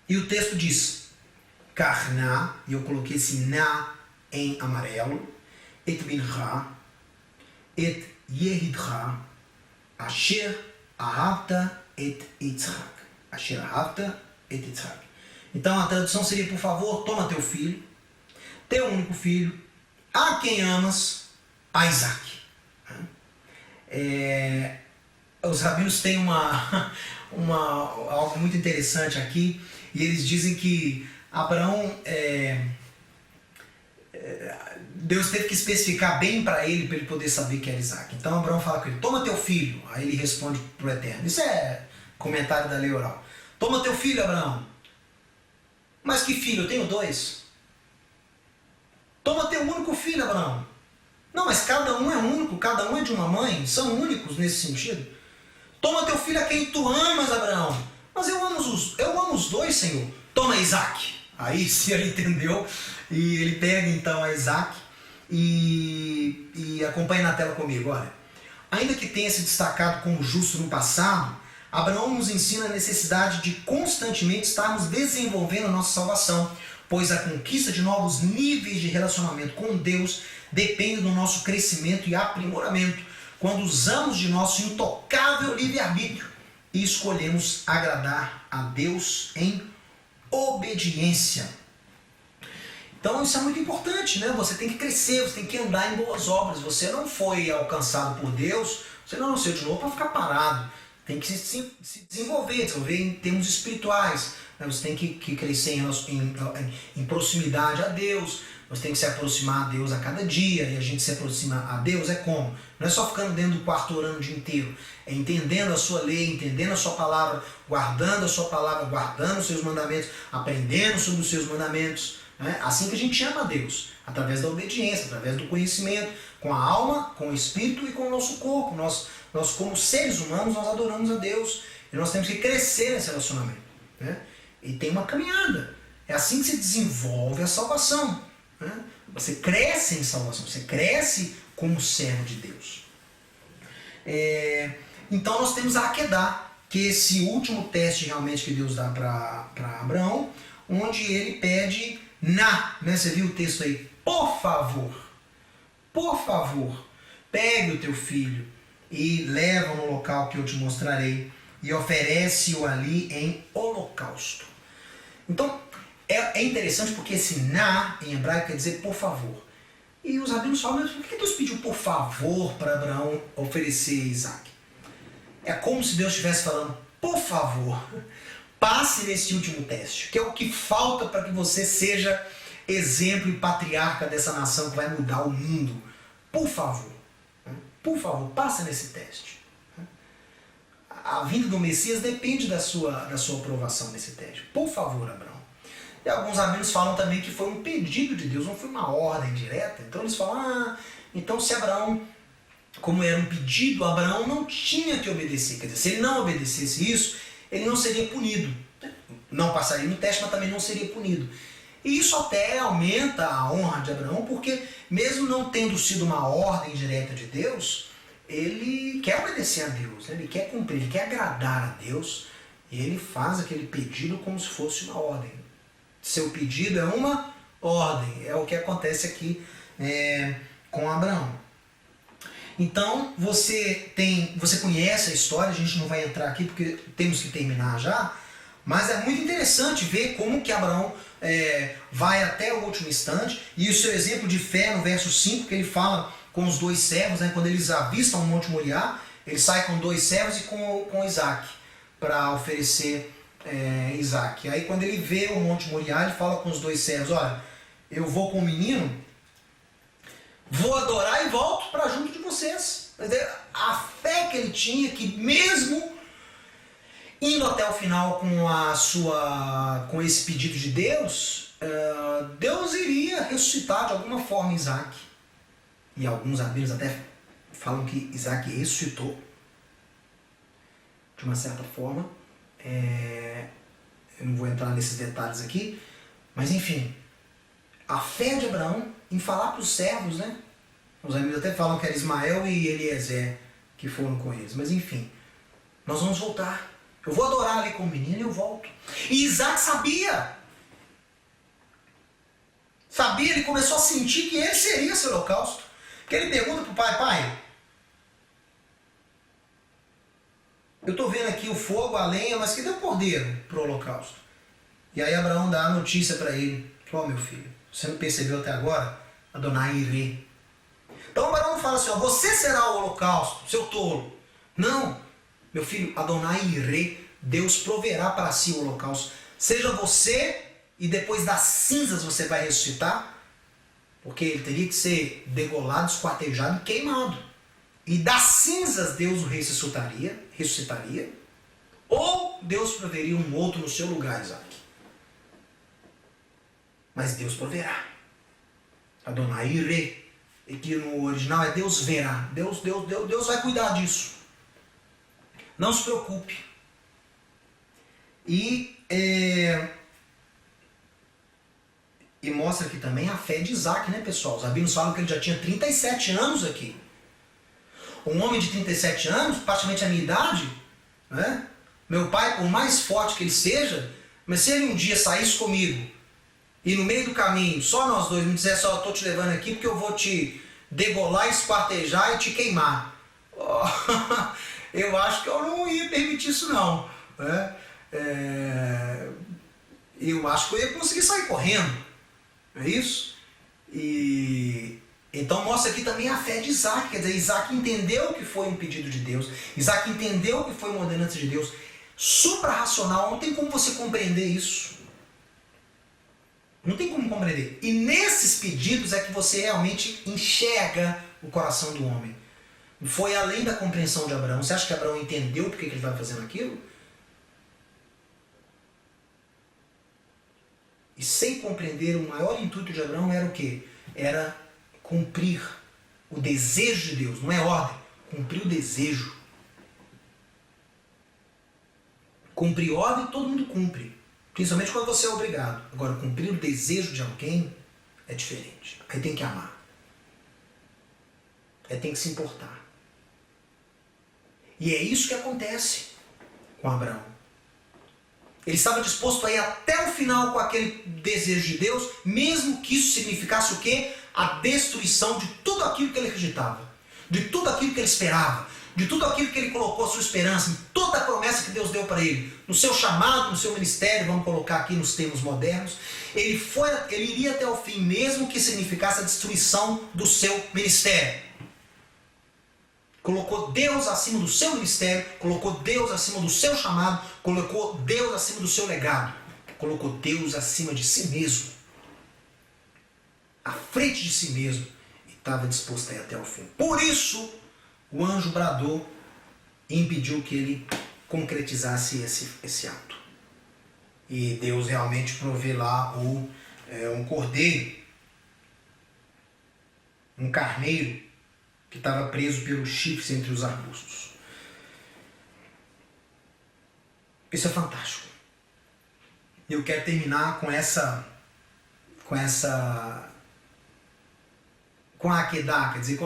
Speaker 1: e o texto diz, Karna, e eu coloquei esse na em amarelo, et bincha, et Yehidcha, Asher Ahavta et Yitzhak. Asher Ahavta et Yitzhak. Então a tradução seria, por favor, toma teu filho, teu único filho, a quem amas, a Isaac. Os rabinos têm algo muito interessante aqui, e eles dizem que Abraão... Deus teve que especificar bem para ele poder saber que era Isaac. Então Abraão fala com ele, toma teu filho. Aí ele responde para o Eterno. Isso é comentário da lei oral. Toma teu filho, Abraão. Mas que filho? Eu tenho 2. Toma teu único filho, Abraão. Não, mas cada um é único, cada um é de uma mãe. São únicos nesse sentido. Toma teu filho a quem tu amas, Abraão. Mas eu amo os 2, Senhor. Toma Isaac. Aí sim ele entendeu. E ele pega então a Isaac e acompanha na tela comigo. Olha, ainda que tenha se destacado como justo no passado, Abraão nos ensina a necessidade de constantemente estarmos desenvolvendo a nossa salvação, pois a conquista de novos níveis de relacionamento com Deus depende do nosso crescimento e aprimoramento, quando usamos de nosso intocável livre-arbítrio e escolhemos agradar a Deus em obediência. Então isso é muito importante, né? Você tem que crescer, você tem que andar em boas obras. Você não foi alcançado por Deus, você não nasceu de novo para ficar parado. Tem que se desenvolver em termos espirituais. Né? Você tem que crescer em proximidade a Deus. Você tem que se aproximar a Deus a cada dia. E a gente se aproxima a Deus como? Não é só ficando dentro do quarto orando o dia inteiro. É entendendo a sua lei, entendendo a sua palavra, guardando a sua palavra, guardando os seus mandamentos, aprendendo sobre os seus mandamentos. Assim que a gente ama a Deus, através da obediência, através do conhecimento, com a alma, com o espírito e com o nosso corpo. Nós como seres humanos, nós adoramos a Deus e nós temos que crescer nesse relacionamento. Né? E tem uma caminhada. É assim que se desenvolve a salvação. Né? Você cresce em salvação, você cresce como servo de Deus. Então nós temos a Akedah, que é esse último teste realmente que Deus dá para Abraão, onde ele pede... né? Você viu o texto aí? Por favor, pegue o teu filho e leva no local que eu te mostrarei e oferece-o ali em holocausto. Então, é interessante porque esse na em hebraico quer dizer por favor. E os rabinos falam, mas por que Deus pediu por favor para Abraão oferecer Isaac? É como se Deus estivesse falando, por favor, passe nesse último teste, que é o que falta para que você seja exemplo e patriarca dessa nação que vai mudar o mundo. Por favor. por favor, passa nesse teste. A vinda do Messias depende da sua aprovação nesse teste. Por favor, Abraão. E alguns rabinos falam também que foi um pedido de Deus, não foi uma ordem direta. Então eles falam, então se Abraão, como era um pedido, Abraão não tinha que obedecer. Quer dizer, se ele não obedecesse isso, ele não seria punido. Não passaria no teste, mas também não seria punido. E isso até aumenta a honra de Abraão, porque mesmo não tendo sido uma ordem direta de Deus, ele quer obedecer a Deus, né? Ele quer cumprir, ele quer agradar a Deus, e ele faz aquele pedido como se fosse uma ordem. Seu pedido é uma ordem, é o que acontece aqui com Abraão. Então você conhece a história, a gente não vai entrar aqui porque temos que terminar já, mas é muito interessante ver como que Abraão vai até o último instante, e o seu exemplo de fé no verso 5, que ele fala com os dois servos, né, quando eles avistam o Monte Moriá, ele sai com dois servos e com Isaac, para oferecer Isaac. Aí quando ele vê o Monte Moriá, ele fala com os dois servos, olha, eu vou com o menino, vou adorar e volto para junto de vocês. A fé que ele tinha, que mesmo indo até o final com esse pedido de Deus, Deus iria ressuscitar de alguma forma Isaac. E alguns rabinos até falam que Isaac ressuscitou de uma certa forma. Eu não vou entrar nesses detalhes aqui, mas enfim, a fé de Abraão em falar para os servos, né? Os amigos até falam que era Ismael e Eliezer que foram com eles, mas enfim, nós vamos voltar. Eu vou adorar ali com o menino e eu volto. E Isaac sabia, ele começou a sentir que ele seria esse holocausto. Porque ele pergunta para o pai, pai, eu estou vendo aqui o fogo, a lenha, mas cadê o cordeiro para o holocausto? E aí Abraão dá a notícia para ele, meu filho, você não percebeu até agora? Adonai Irê. Então Abraão fala assim, você será o holocausto, seu tolo. Não, meu filho, Adonai Irê, Deus proverá para si o holocausto. Seja você, e depois das cinzas você vai ressuscitar, porque ele teria que ser degolado, esquartejado e queimado. E das cinzas Deus o ressuscitaria, ou Deus proveria um outro no seu lugar, Isaac. Mas Deus proverá. Adonai Irê, e que no original é Deus verá. Deus vai cuidar disso. Não se preocupe. E mostra aqui também a fé de Isaac, né, pessoal? Os rabinos falam que ele já tinha 37 anos aqui. Um homem de 37 anos, praticamente a minha idade, né? Meu pai, por mais forte que ele seja, mas se ele um dia saísse comigo e no meio do caminho, só nós dois, me dissesse, eu estou te levando aqui porque eu vou te degolar, esquartejar e te queimar. Eu acho que eu não ia permitir isso não, né? Eu acho que eu ia conseguir sair correndo. Não é isso? E então mostra aqui também a fé de Isaac. Quer dizer, Isaac entendeu que foi um pedido de Deus. Isaac entendeu que foi uma ordenança de Deus. Supra-racional, não tem como você compreender isso. Não tem como compreender. E nesses pedidos é que você realmente enxerga o coração do homem. Foi além da compreensão de Abraão. Você acha que Abraão entendeu por que ele estava fazendo aquilo? E sem compreender, o maior intuito de Abraão era o quê? Era cumprir o desejo de Deus, não é ordem, cumprir o desejo. Cumprir ordem, todo mundo cumpre, principalmente quando você é obrigado. Agora, cumprir o desejo de alguém é diferente. Aí tem que amar. Aí tem que se importar. E é isso que acontece com Abraão. Ele estava disposto a ir até o final com aquele desejo de Deus, mesmo que isso significasse o quê? A destruição de tudo aquilo que ele acreditava, de tudo aquilo que ele esperava, de tudo aquilo que ele colocou a sua esperança, em toda a promessa que Deus deu para ele, no seu chamado, no seu ministério, vamos colocar aqui nos termos modernos, ele iria até o fim, mesmo que significasse a destruição do seu ministério. Colocou Deus acima do seu ministério, colocou Deus acima do seu chamado, colocou Deus acima do seu legado, colocou Deus acima de si mesmo, à frente de si mesmo, e estava disposto a ir até o fim. Por isso, o anjo bradou e impediu que ele concretizasse esse ato. E Deus realmente provê lá um cordeiro, um carneiro, que estava preso pelos chifres entre os arbustos. Isso é fantástico. Eu quero terminar com a Akedah, quer dizer,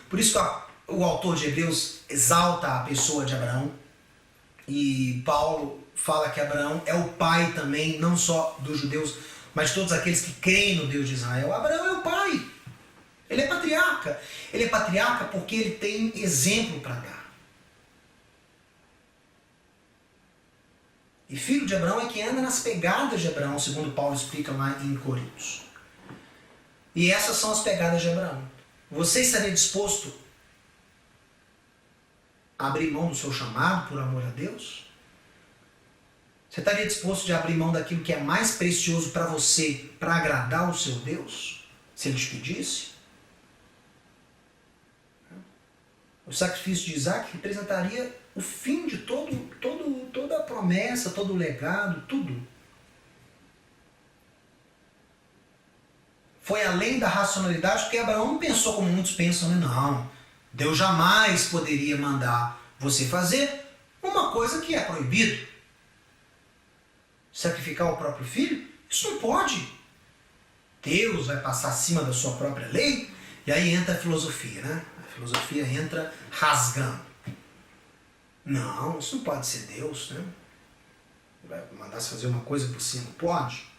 Speaker 1: por isso que o autor de Hebreus exalta a pessoa de Abraão, e Paulo fala que Abraão é o pai também, não só dos judeus, mas de todos aqueles que creem no Deus de Israel. Abraão é o pai, ele é patriarca. Ele é patriarca porque ele tem exemplo para dar. E filho de Abraão é quem anda nas pegadas de Abraão, segundo Paulo explica lá em Coríntios. E essas são as pegadas de Abraão. Você estaria disposto a abrir mão do seu chamado por amor a Deus? Você estaria disposto de abrir mão daquilo que é mais precioso para você, para agradar o seu Deus? Se ele te pedisse? O sacrifício de Isaac representaria o fim de toda a promessa, todo o legado, tudo. Foi além da racionalidade, porque Abraão não pensou como muitos pensam, né? Não, Deus jamais poderia mandar você fazer uma coisa que é proibido. Sacrificar o próprio filho? Isso não pode. Deus vai passar acima da sua própria lei? E aí entra a filosofia, né? A filosofia entra rasgando. Não, isso não pode ser Deus, né? Vai mandar se fazer uma coisa por cima, não pode.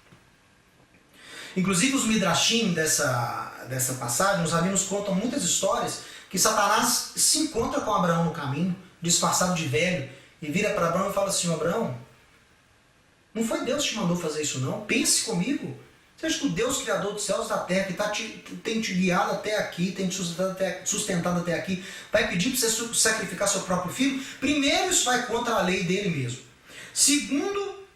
Speaker 1: Inclusive os midrashim dessa passagem, os rabinos contam muitas histórias que Satanás se encontra com Abraão no caminho, disfarçado de velho, e vira para Abraão e fala assim: Abraão, não foi Deus que te mandou fazer isso não? Pense comigo. Você acha que o Deus criador dos céus e da terra, que tem te guiado até aqui, tem te sustentado até aqui, vai pedir para você sacrificar seu próprio filho? Primeiro, isso vai contra a lei dele mesmo. Segundo,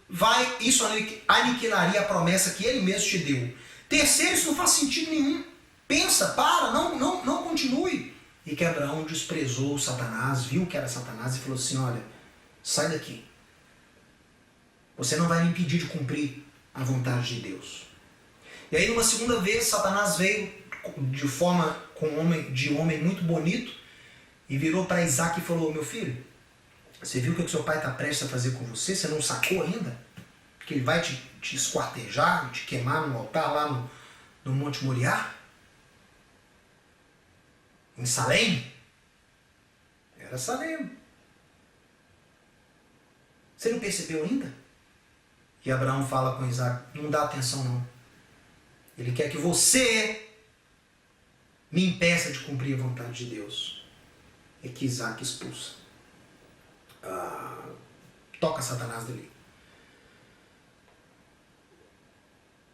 Speaker 1: isso aniquilaria a promessa que ele mesmo te deu. Terceiro, isso não faz sentido nenhum. Pensa, não continue. E que Abraão desprezou Satanás, viu que era Satanás e falou assim: olha, sai daqui. Você não vai me impedir de cumprir a vontade de Deus. E aí, numa segunda vez, Satanás veio de homem muito bonito e virou para Isaac e falou: meu filho, você viu o que o seu pai está prestes a fazer com você? Você não sacou ainda? Que ele vai te esquartejar, te queimar no altar lá no Monte Moriá? Em Salém? Era Salém. Você não percebeu ainda? E Abraão fala com Isaac: não dá atenção não. Ele quer que você me impeça de cumprir a vontade de Deus. É que Isaac expulsa. Toca Satanás dali.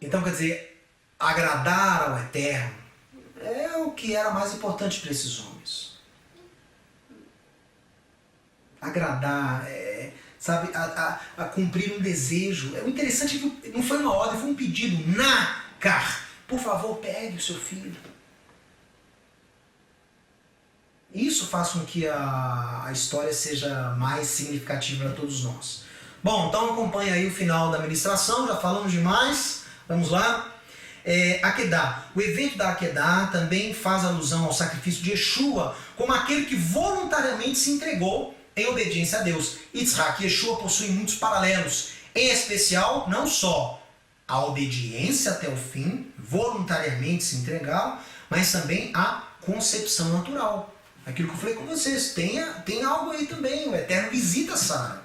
Speaker 1: Então, quer dizer, agradar ao Eterno é o que era mais importante para esses homens. Agradar, sabe, a cumprir um desejo. O interessante é que não foi uma ordem, foi um pedido. Por favor, pegue o seu filho. Isso faz com que a história seja mais significativa para todos nós. Bom, então acompanha aí o final da ministração, já falamos demais. Vamos lá. Akedah. O evento da Akedah também faz alusão ao sacrifício de Yeshua, como aquele que voluntariamente se entregou em obediência a Deus. Yitzhak e Yeshua possuem muitos paralelos, em especial, não só a obediência até o fim, voluntariamente se entregar, mas também a concepção natural. Aquilo que eu falei com vocês, tem algo aí também, o Eterno visita Sara.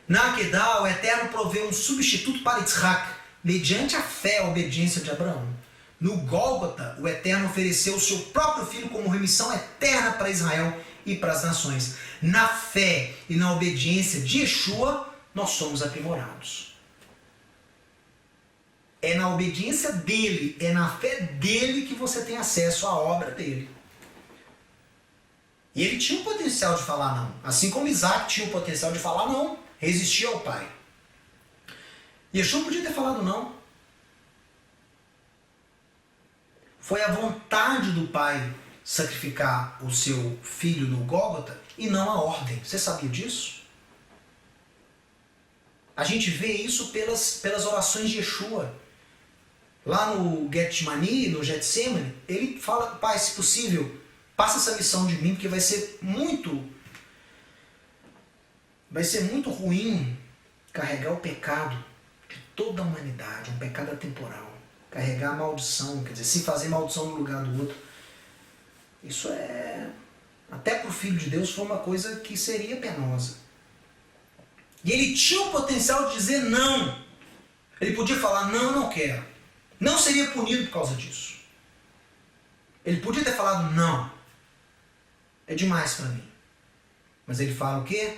Speaker 1: Na Akedah, o Eterno provê um substituto para Yitzhak, mediante a fé e a obediência de Abraão. No Gólgota, o Eterno ofereceu o seu próprio filho como remissão eterna para Israel e para as nações. Na fé e na obediência de Yeshua, nós somos aprimorados. É na obediência dele, é na fé dele que você tem acesso à obra dele. E ele tinha o potencial de falar não. Assim como Isaac tinha o potencial de falar não, resistir ao pai. Yeshua podia ter falado não. Foi a vontade do Pai sacrificar o seu filho no Gólgota e não a ordem. Você sabia disso? A gente vê isso pelas orações de Yeshua. Lá no Getsemani, no Getsemane, ele fala: Pai, se possível, passa essa missão de mim, porque vai ser muito ruim carregar o pecado de toda a humanidade, um pecado atemporal. Carregar a maldição, quer dizer, se fazer maldição no lugar do outro. Isso até para o Filho de Deus foi uma coisa que seria penosa. E ele tinha o potencial de dizer não. Ele podia falar: não, eu não quero. Não seria punido por causa disso. Ele podia ter falado: não, é demais para mim. Mas ele fala o quê?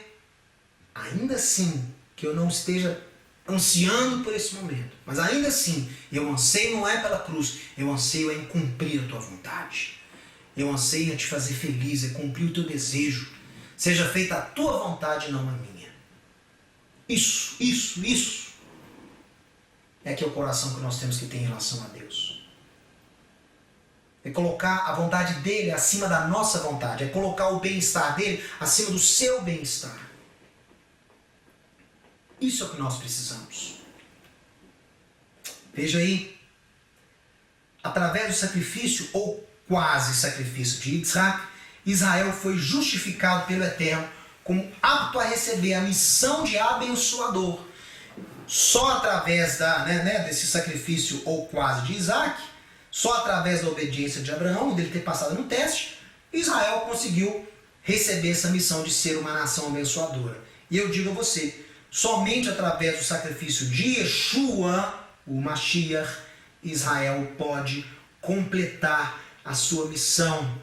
Speaker 1: Ainda assim que eu não esteja ansiando por esse momento, mas ainda assim eu anseio não é pela cruz, eu anseio em cumprir a tua vontade. Eu anseio em te fazer feliz, é cumprir o teu desejo. Seja feita a tua vontade, não a minha. Isso é que é o coração que nós temos que ter em relação a Deus. É colocar a vontade dele acima da nossa vontade. É colocar o bem-estar dele acima do seu bem-estar. Isso é o que nós precisamos. Veja aí. Através do sacrifício, ou quase sacrifício de Yitzhak, Israel foi justificado pelo Eterno como apto a receber a missão de abençoador. Só através desse sacrifício ou quase de Isaac, só através da obediência de Abraão, dele ter passado no teste, Israel conseguiu receber essa missão de ser uma nação abençoadora. E eu digo a você, somente através do sacrifício de Yeshua, o Mashiach, Israel pode completar a sua missão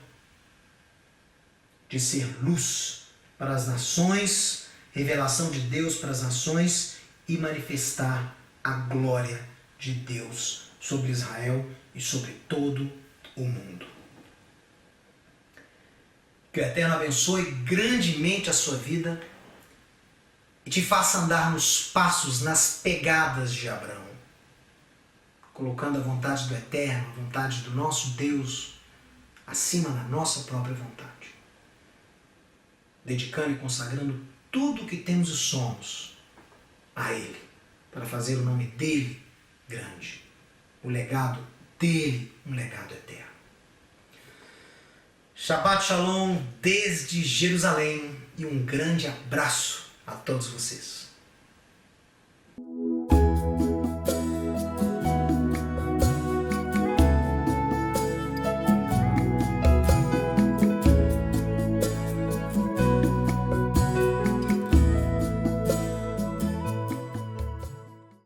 Speaker 1: de ser luz para as nações, revelação de Deus para as nações e manifestar a glória de Deus sobre Israel e sobre todo o mundo. Que o Eterno abençoe grandemente a sua vida e te faça andar nos passos, nas pegadas de Abraão, colocando a vontade do Eterno, a vontade do nosso Deus, acima da nossa própria vontade. Dedicando e consagrando tudo o que temos e somos a Ele, para fazer o nome dEle grande, o legado dEle um legado eterno. Shabbat Shalom desde Jerusalém e um grande abraço a todos vocês.